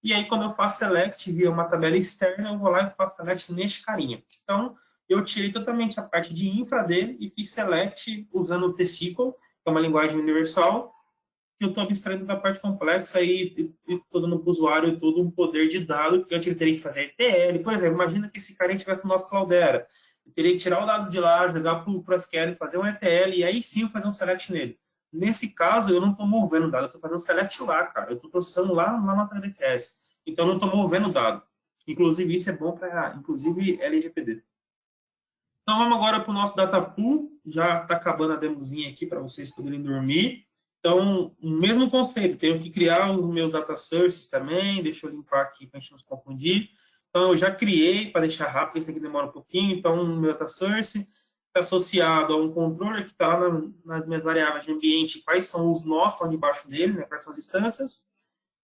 E aí, quando eu faço select via uma tabela externa, eu vou lá e faço select neste carinha. Então, eu tirei totalmente a parte de infra dele e fiz select usando o T-SQL, que é uma linguagem universal, que eu estou abstraindo da parte complexa e estou dando para o usuário todo um poder de dado que eu teria que fazer ETL. Por exemplo, imagina que esse cara estivesse no nosso Cloudera. Eu teria que tirar o dado de lá, jogar para o SQL, fazer um ETL e aí sim fazer um select nele. Nesse caso, eu não estou movendo o dado, eu estou fazendo select lá, cara. Eu estou processando lá no nosso HDFS. Então, eu não estou movendo o dado. Inclusive, isso é bom para, inclusive, LGPD. Então, vamos agora para o nosso data pool. Já está acabando a demozinha aqui para vocês poderem dormir. Então, o mesmo conceito. Tenho que criar os meus data sources também. Deixa eu limpar aqui para a gente não se confundir. Então, eu já criei para deixar rápido. Esse aqui demora um pouquinho. Então, o meu data source. está associado a um controller que está lá nas minhas variáveis de ambiente, quais são os nós que estão debaixo dele, né, quais são as instâncias.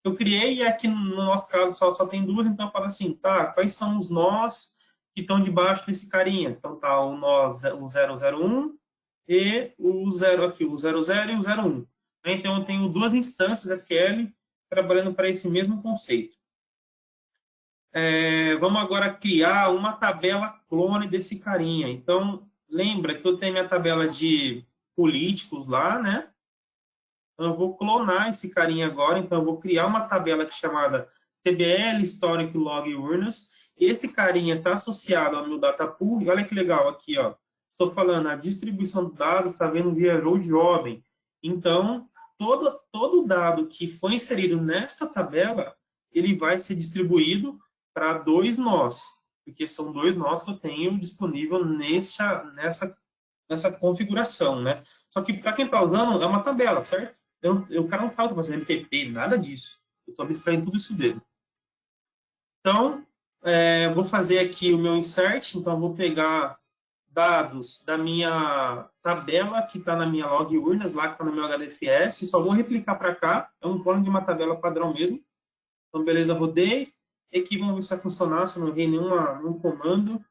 Eu criei e aqui no nosso caso só tem duas, então eu falo assim, tá, quais são os nós que estão debaixo desse carinha? Então tá o nó o 001 e o 0 aqui, o 00 e o 01. Então eu tenho duas instâncias SQL trabalhando para esse mesmo conceito. Vamos agora criar uma tabela clone desse carinha. Então, lembra que eu tenho minha tabela de políticos lá, né? Então, eu vou clonar esse carinha agora. Então, eu vou criar uma tabela chamada TBL Historic Log Urnas. Esse carinha está associado ao meu data pool. E olha que legal aqui, ó. Estou falando, a distribuição de dados está vendo via row job. Então, todo dado que foi inserido nesta tabela, ele vai ser distribuído para dois nós, porque são dois nós que eu tenho disponível nessa configuração, né? Só que para quem está usando, é uma tabela, certo? O cara não fala para fazer MPP, nada disso. Eu estou abstraindo tudo isso dele. Então, vou fazer aqui o meu insert, então vou pegar dados da minha tabela que está na minha log urnas, lá que está no meu HDFS, só vou replicar para cá, é um clone de uma tabela padrão mesmo. Então, beleza, rodei. Aqui vamos ver se vai funcionar, se eu não errei nenhum comando.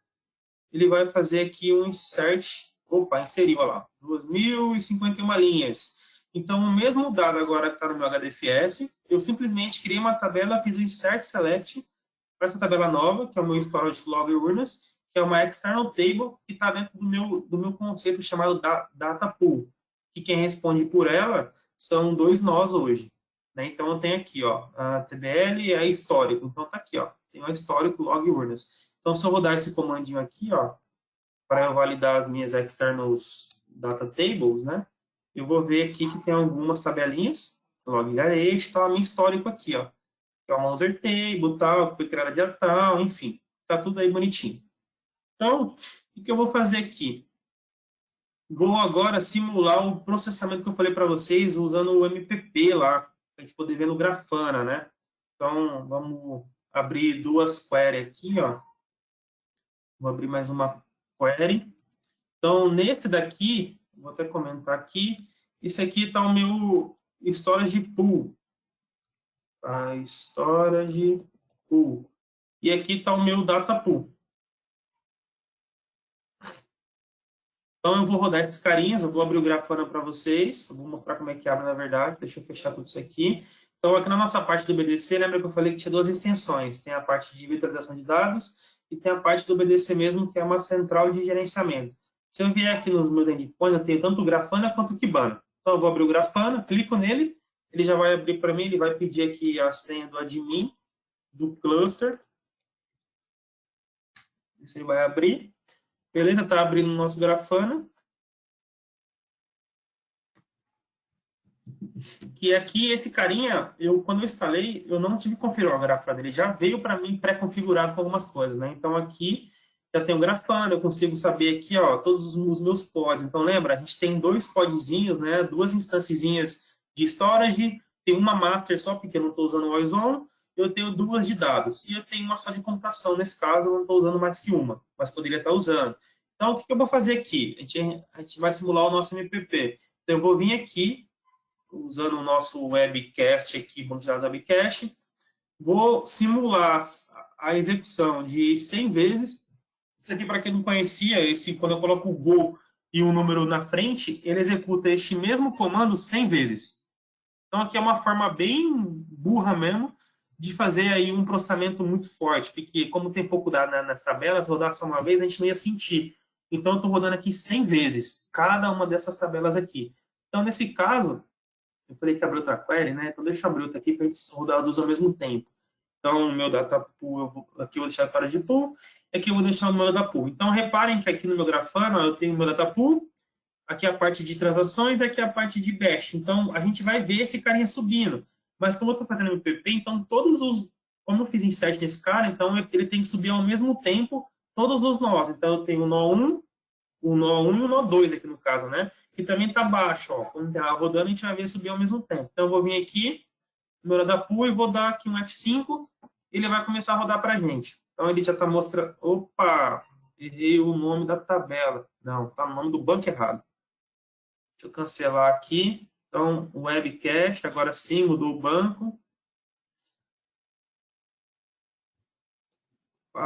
Ele vai fazer aqui um insert. Opa, inseriu, olha lá. 2051 linhas. Então, o mesmo dado agora que está no meu HDFS, eu simplesmente criei uma tabela, fiz o insert select para essa tabela nova, que é o meu storage log urnas, que é uma external table que está dentro do meu conceito chamado data pool, que quem responde por ela são dois nós hoje. Né? Então, eu tenho aqui, ó, a TBL é histórico. Então, tá aqui, ó, tem o histórico log urnas. Então, se eu rodar esse comandinho aqui, ó, para eu validar as minhas externals data tables, né? Eu vou ver aqui que tem algumas tabelinhas, log garage, tá o meu histórico aqui, ó. Que é uma user table, tal, que foi criada dia tal, enfim. Tá tudo aí bonitinho. Então, o que eu vou fazer aqui? Vou agora simular o processamento que eu falei para vocês usando o MPP lá, para a gente poder ver no Grafana, né? Então, vamos abrir duas queries aqui, ó. Vou abrir mais uma query. Então, nesse daqui, vou até comentar aqui, esse aqui está o meu storage pool. A storage pool. E aqui está o meu data pool. Então, eu vou rodar esses carinhas, eu vou abrir o Grafana para vocês, eu vou mostrar como é que abre, na verdade, deixa eu fechar tudo isso aqui. Então, aqui na nossa parte do BDC, lembra que eu falei que tinha duas extensões, tem a parte de virtualização de dados e tem a parte do BDC mesmo, que é uma central de gerenciamento. Se eu vier aqui nos meus endpoints, eu tenho tanto o Grafana quanto o Kibana. Então, eu vou abrir o Grafana, clico nele, ele já vai abrir para mim, ele vai pedir aqui a senha do admin, do cluster. Esse ele vai abrir. Beleza, está abrindo o nosso Grafana. Que aqui, esse carinha, quando eu instalei, eu não tive que configurar o Grafana. Ele já veio para mim pré-configurado com algumas coisas, né? Então, aqui, já tem o Grafana, eu consigo saber aqui, ó, todos os meus pods. Então, lembra, a gente tem dois podzinhos, né? Duas instanciazinhas de storage, tem uma master só, porque eu não estou usando o always on, eu tenho duas de dados. E eu tenho uma só de computação, nesse caso, eu não estou usando mais que uma, mas poderia estar usando. Então, o que eu vou fazer aqui? A gente vai simular o nosso MPP. Então, eu vou vir aqui, usando o nosso webcast aqui, banco de dados webcast, vou simular a execução de 100 vezes. Isso aqui, para quem não conhecia, quando eu coloco o Go e o número na frente, ele executa este mesmo comando 100 vezes. Então, aqui é uma forma bem burra mesmo de fazer aí um processamento muito forte, porque como tem pouco dado nas tabelas, rodar só uma vez, a gente não ia sentir. Então, eu estou rodando aqui 100 vezes, cada uma dessas tabelas aqui. Então, nesse caso, eu falei que abriu outra query, né? Então, deixa eu abrir outra aqui para a gente rodar as duas ao mesmo tempo. Então, o meu data pool, aqui eu vou deixar a storage pool, e aqui eu vou deixar o meu data pool. Então, reparem que aqui no meu Grafana, eu tenho o meu data pool, aqui a parte de transações, aqui a parte de bash. Então, a gente vai ver esse carinha subindo. Mas como eu estou fazendo MPP, então como eu fiz insert nesse cara, então ele tem que subir ao mesmo tempo todos os nós. Então, eu tenho o nó 1, o nó 1 e o nó 2 aqui no caso, né? Que também está baixo, ó. Quando está rodando, a gente vai ver subir ao mesmo tempo. Então, eu vou vir aqui, no meu data pool, e vou dar aqui um F5, ele vai começar a rodar para a gente. Então, ele já está mostrando... Opa! errei o nome da tabela. Não, tá no nome do banco errado. Deixa eu cancelar aqui. Então, o webcast, agora sim, mudou o banco.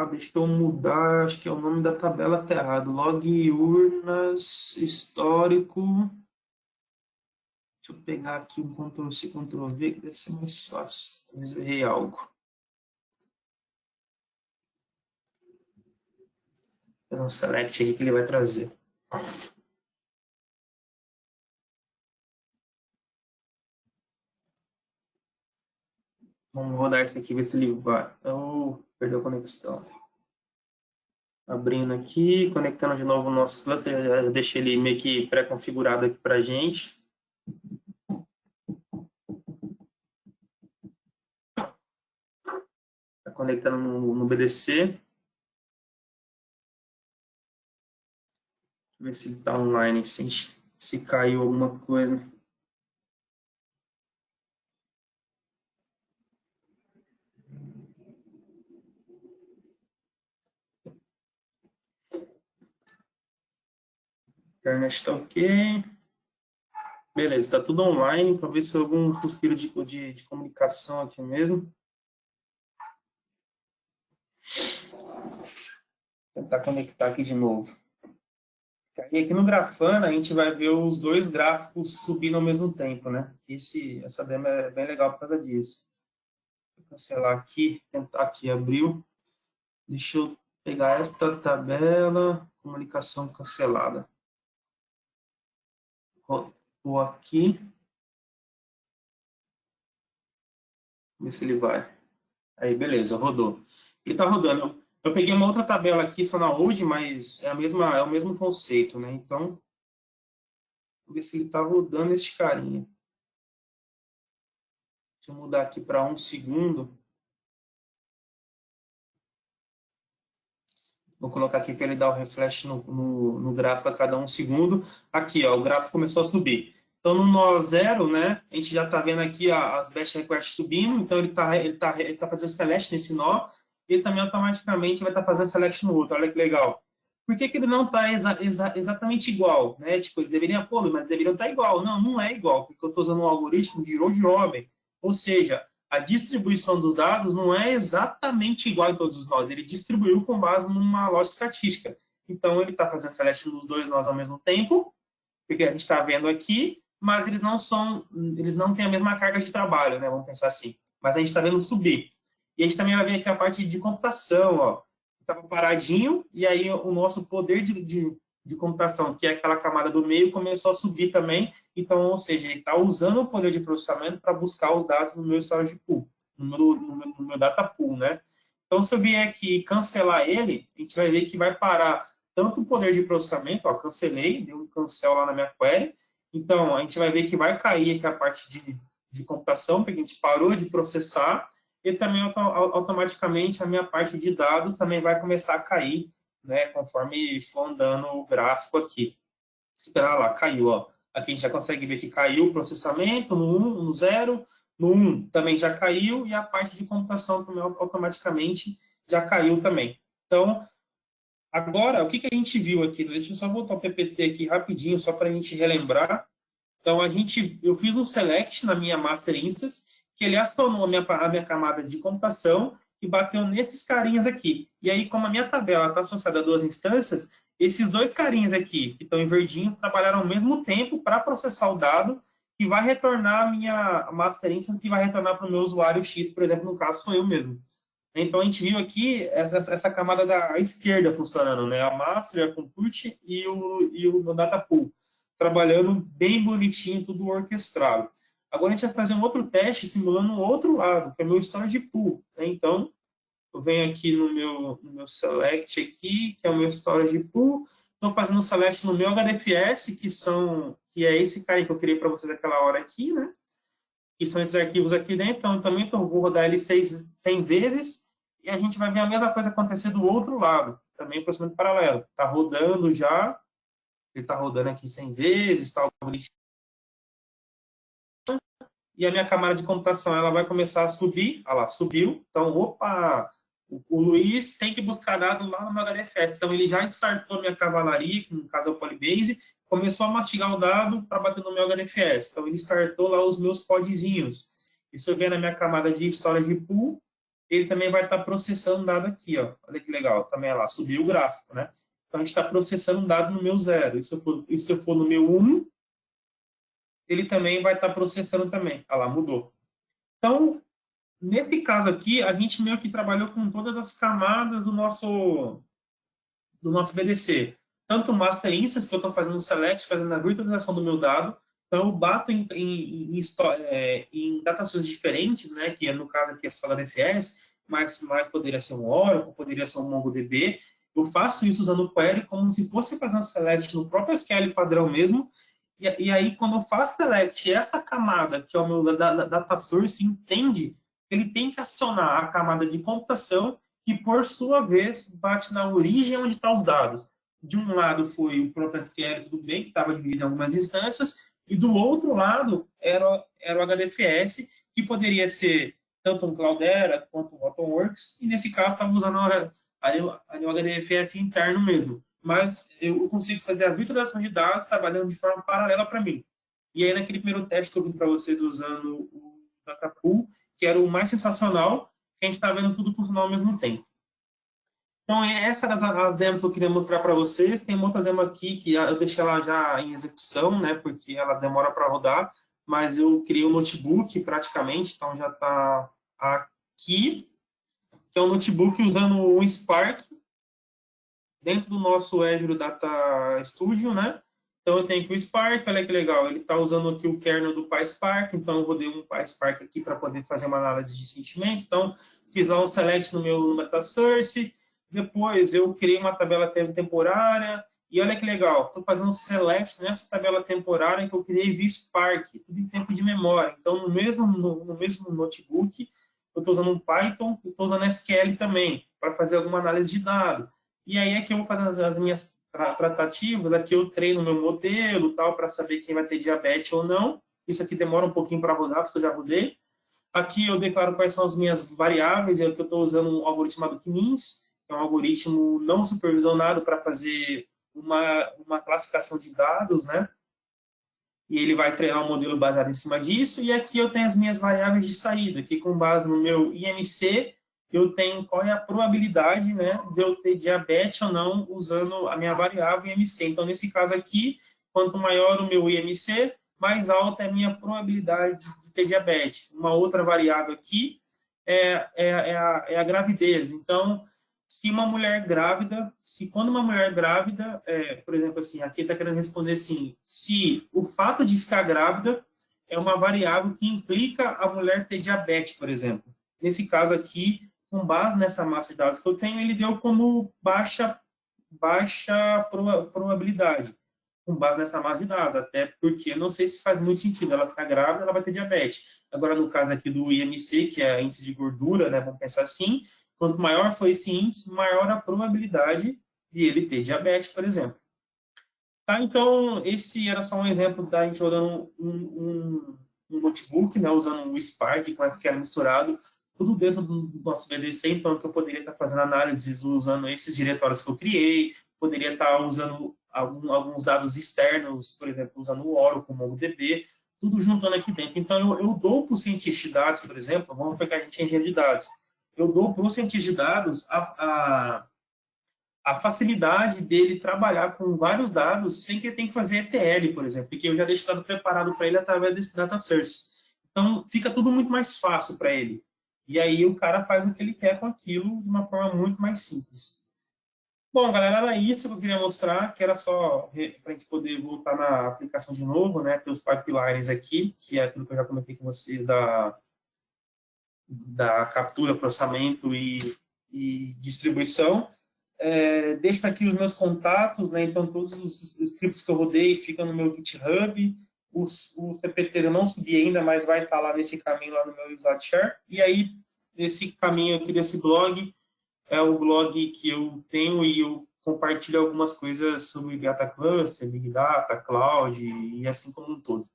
Deixa eu mudar, acho que é o nome da tabela tá errado. Log urnas, histórico. Deixa eu pegar aqui um Ctrl+C, Ctrl+V, que deve ser mais fácil. Talvez eu errei algo. Vou fazer um select aqui que ele vai trazer. Vamos rodar isso aqui, ver se ele vai. Oh, perdeu a conexão. Abrindo aqui, conectando de novo o nosso cluster. Já deixei ele meio que pré-configurado aqui para a gente. Está conectando no BDC. Ver se ele está online, se caiu alguma coisa. A internet está ok. Beleza, está tudo online. Talvez seja algum suspiro de comunicação aqui mesmo. Vou tentar conectar aqui de novo. E aqui no Grafana a gente vai ver os dois gráficos subindo ao mesmo tempo, né? Essa demo é bem legal por causa disso. Vou cancelar aqui, tentar aqui, abriu. Deixa eu pegar esta tabela, comunicação cancelada. Vou aqui. Ver se ele vai. Aí, beleza, rodou. Ele está rodando. Eu peguei uma outra tabela aqui, só na Old, mas é o mesmo conceito, né? Então, vou ver se ele está rodando esse carinha. Deixa eu mudar aqui para 1 segundo. Vou colocar aqui para ele dar o refresh no gráfico a cada 1 segundo. Aqui, ó, o gráfico começou a subir. Então, no nó zero, né, a gente já está vendo aqui as best requests subindo. Então, ele tá fazendo select nesse nó. E também automaticamente vai estar fazendo select no outro. Olha que legal. Por que ele não está exatamente igual? Né? Tipo, eles deveriam, pô, mas deveriam estar igual. Não, não é igual, porque eu estou usando um algoritmo de row robin. Ou seja, a distribuição dos dados não é exatamente igual em todos os nós. Ele distribuiu com base numa lógica estatística. Então, ele está fazendo select dos dois nós ao mesmo tempo, porque a gente está vendo aqui, mas eles não têm a mesma carga de trabalho, né? Vamos pensar assim. Mas a gente está vendo subir. E a gente também vai ver aqui a parte de computação, ó. Estava paradinho, e aí o nosso poder de computação, que é aquela camada do meio, começou a subir também. Então, ou seja, ele está usando o poder de processamento para buscar os dados no meu storage pool, no meu data pool, né? Então, se eu vier aqui e cancelar ele, a gente vai ver que vai parar tanto o poder de processamento, ó, cancelei, deu um cancel lá na minha query. Então, a gente vai ver que vai cair aqui a parte de computação, porque a gente parou de processar, e também automaticamente a minha parte de dados também vai começar a cair, né, conforme for andando o gráfico aqui. Esperar lá, caiu, ó. Aqui a gente já consegue ver que caiu o processamento no 1, no 0, no 1 também já caiu, e a parte de computação também automaticamente já caiu também. Então, agora, o que a gente viu aqui? Deixa eu só voltar o PPT aqui rapidinho, só para a gente relembrar. Então, eu fiz um select na minha master instance, que ele acionou a minha camada de computação e bateu nesses carinhas aqui. E aí, como a minha tabela está associada a duas instâncias, esses dois carinhas aqui, que estão em verdinhos, trabalharam ao mesmo tempo para processar o dado, que vai retornar a minha master instance, que vai retornar para o meu usuário X, por exemplo, no caso, sou eu mesmo. Então, a gente viu aqui essa camada da esquerda funcionando, né? A master, a compute e o data pool, trabalhando bem bonitinho, tudo orquestrado. Agora, a gente vai fazer um outro teste simulando o outro lado, que é o meu storage pool, né? Então, eu venho aqui no meu select aqui, que é o meu storage pool. Estou fazendo select no meu HDFS, que é esse cara que eu criei para vocês aquela hora aqui, né? Que são esses arquivos aqui dentro. Então, eu também vou rodar ele 100 vezes, e a gente vai ver a mesma coisa acontecer do outro lado, também o processamento paralelo. Está rodando já, ele está rodando aqui 100 vezes, tal, e a minha camada de computação ela vai começar a subir. Olha lá, subiu. Então, opa, O Luiz tem que buscar dados lá no meu HDFS. Então, ele já startou minha cavalaria, no caso é o Polybase, começou a mastigar o dado para bater no meu HDFS. Então, ele startou lá os meus podzinhos. E se eu vier na minha camada de storage pool, ele também vai estar processando o dado aqui, ó. Olha que legal, também é lá, subiu o gráfico, né? Então, a gente está processando um dado no meu 0. E se eu for no meu 1, ele também vai estar processando também. Ah lá, mudou. Então, nesse caso aqui, a gente meio que trabalhou com todas as camadas do nosso BDC. Tanto o Master Instance, que eu estou fazendo o select, fazendo a virtualização do meu dado. Então, eu bato em datações diferentes, né? Que no caso aqui é só HDFS, mas poderia ser um Oracle, poderia ser um MongoDB. Eu faço isso usando o query como se fosse fazendo select no próprio SQL padrão mesmo. E aí, quando eu faço select, essa camada, que é o meu data source, entende que ele tem que acionar a camada de computação, que, por sua vez, bate na origem onde estão os dados. De um lado foi o próprio SQL, tudo bem, que estava dividido em algumas instâncias, e do outro lado era o HDFS, que poderia ser tanto um Cloudera quanto um RotomWorks, e nesse caso estava usando o HDFS interno mesmo. Mas eu consigo fazer a virtualização de dados trabalhando de forma paralela para mim. E aí, naquele primeiro teste que eu fiz para vocês usando o Datapool, que era o mais sensacional, que a gente está vendo tudo funcionar ao mesmo tempo. Então, essas eram as demos que eu queria mostrar para vocês. Tem uma outra demo aqui que eu deixei ela já em execução, né, porque ela demora para rodar, mas eu criei um notebook praticamente, então já está aqui, que é um notebook usando um Spark dentro do nosso Azure Data Studio, né? Então, eu tenho aqui o Spark, olha que legal, ele está usando aqui o kernel do PySpark, então eu rodei um PySpark aqui para poder fazer uma análise de sentimento. Então, fiz lá um select no meu metasource, depois eu criei uma tabela temporária, e olha que legal, estou fazendo um select nessa tabela temporária que eu criei via Spark, tudo em tempo de memória. Então, no mesmo notebook, eu estou usando um Python e estou usando SQL também, para fazer alguma análise de dados. E aí aqui eu vou fazendo as minhas tratativas, aqui eu treino meu modelo, tal, para saber quem vai ter diabetes ou não. Isso aqui demora um pouquinho para rodar, porque eu já rodei. Aqui eu declaro quais são as minhas variáveis, e aqui eu estou usando um algoritmo chamado K-means, que é um algoritmo não supervisionado para fazer uma classificação de dados, né? E ele vai treinar um modelo baseado em cima disso. E aqui eu tenho as minhas variáveis de saída, que com base no meu IMC, eu tenho qual é a probabilidade, né, de eu ter diabetes ou não usando a minha variável IMC. Então, nesse caso aqui, quanto maior o meu IMC, mais alta é a minha probabilidade de ter diabetes. Uma outra variável aqui é a gravidez. Então, se uma mulher grávida, quando uma mulher grávida, por exemplo, assim, aqui está querendo responder assim, se o fato de ficar grávida é uma variável que implica a mulher ter diabetes, por exemplo. Nesse caso aqui, com base nessa massa de dados que eu tenho, ele deu como baixa probabilidade, com base nessa massa de dados, até porque não sei se faz muito sentido ela ficar grávida, ela vai ter diabetes. Agora, no caso aqui do IMC, que é índice de gordura, né, vamos pensar assim, quanto maior for esse índice, maior a probabilidade de ele ter diabetes, por exemplo. Tá, então, esse era só um exemplo da gente rodando um notebook, né, usando o Spark com SQL misturado, tudo dentro do nosso BDC, então que eu poderia estar fazendo análises usando esses diretórios que eu criei, poderia estar usando alguns dados externos, por exemplo, usando o Oracle, o MongoDB, tudo juntando aqui dentro. Então, eu dou para o cientista de dados, por exemplo, vamos pegar a gente engenheiro de dados, eu dou para o cientista de dados a facilidade dele trabalhar com vários dados sem que ele tenha que fazer ETL, por exemplo, porque eu já deixo dado preparado para ele através desse data source. Então, fica tudo muito mais fácil para ele. E aí o cara faz o que ele quer com aquilo de uma forma muito mais simples. Bom, galera, era isso que eu queria mostrar, que era só para a gente poder voltar na aplicação de novo, né? Ter os pipelines aqui, que é aquilo que eu já comentei com vocês da captura, processamento e distribuição. Deixo aqui os meus contatos, né? Então todos os scripts que eu rodei ficam no meu GitHub. Os PPTs eu não subi ainda, mas vai estar lá nesse caminho, lá no meu SlideShare. E aí, esse caminho aqui desse blog, é o blog que eu tenho e eu compartilho algumas coisas sobre Data Cluster, Big Data, Cloud e assim como um todo.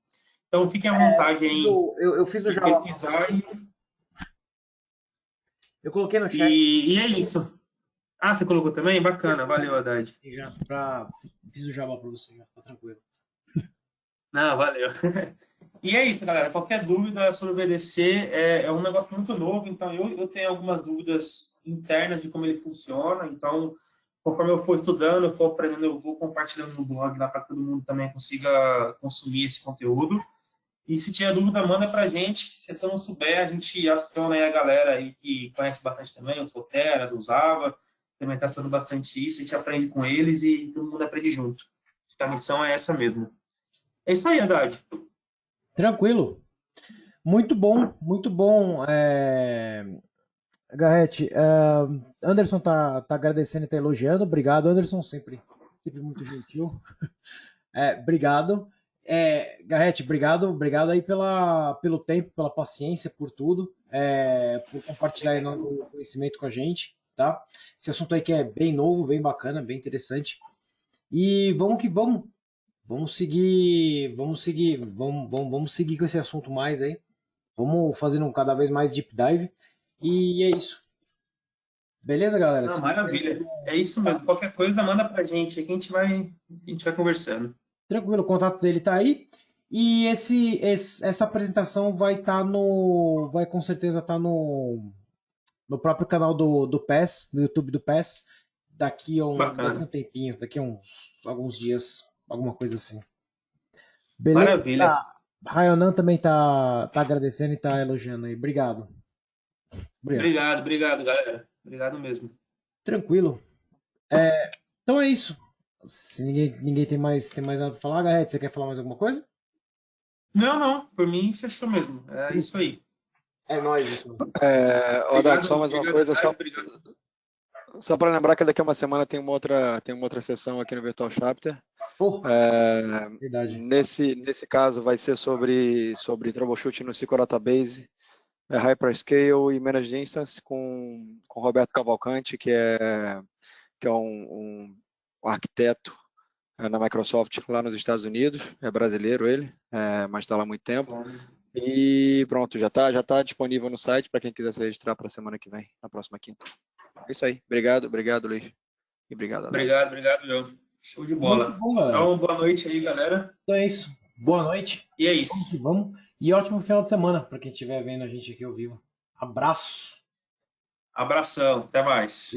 Então, fiquem à vontade aí eu fiz o de pesquisar. Eu coloquei no chat E é isso. Ah, você colocou também? Bacana, valeu, Haddad. já, fiz o jabá para você já, tá tranquilo. Não, valeu. E é isso, galera. Qualquer dúvida sobre o VDC é um negócio muito novo, então eu tenho algumas dúvidas internas de como ele funciona, então conforme eu for estudando, eu for aprendendo, eu vou compartilhando no blog lá para que todo mundo também consiga consumir esse conteúdo. E se tiver dúvida, manda pra gente. Se você não souber, a gente aciona aí a galera aí que conhece bastante também, o Fotera, o Zava, também está estudando bastante isso, a gente aprende com eles e todo mundo aprende junto. A missão é essa mesmo. É isso aí, Haddad. Tranquilo. Muito bom, muito bom. Garrett, Anderson tá agradecendo e tá elogiando. Obrigado, Anderson, sempre muito gentil. Obrigado. Garrett, obrigado aí pelo tempo, pela paciência, por tudo, por compartilhar aí o conhecimento com a gente, tá? Esse assunto aí que é bem novo, bem bacana, bem interessante. E vamos que vamos. Vamos seguir com esse assunto mais aí. Vamos fazendo cada vez mais deep dive. E é isso. Beleza, galera? Ah, maravilha. É isso mesmo. Qualquer coisa, manda pra gente aí que a gente vai conversando. Tranquilo, o contato dele tá aí. E essa apresentação vai com certeza estar no próprio canal do PES, no YouTube do PES, daqui a um tempinho, daqui a alguns dias, alguma coisa assim. Beleza? Maravilha. Raionan também tá agradecendo e tá elogiando aí. Obrigado. Obrigado, galera. Obrigado mesmo. Tranquilo. Então é isso. Se ninguém tem mais nada pra falar, Garrett, você quer falar mais alguma coisa? Não. Por mim, fechou mesmo. É isso aí. É nóis, então. Haddad, só mais uma coisa. Só para lembrar que daqui a uma semana tem uma outra sessão aqui no Virtual Chapter. Verdade. Nesse caso vai ser sobre troubleshooting no SQL Database, Hyperscale e Managed Instance com Roberto Cavalcante, que é um arquiteto na Microsoft lá nos Estados Unidos, é brasileiro ele, mas está lá há muito tempo. E pronto, já tá disponível no site para quem quiser se registrar para a semana que vem, na próxima quinta. É isso aí. Obrigado, Luiz. E obrigado, Haddad. Obrigado, João. Show de bola. Muito bom, galera. Então, boa noite aí, galera. Então é isso. Boa noite. E é isso. Vamos. E ótimo final de semana para quem estiver vendo a gente aqui ao vivo. Abraço. Abração. Até mais.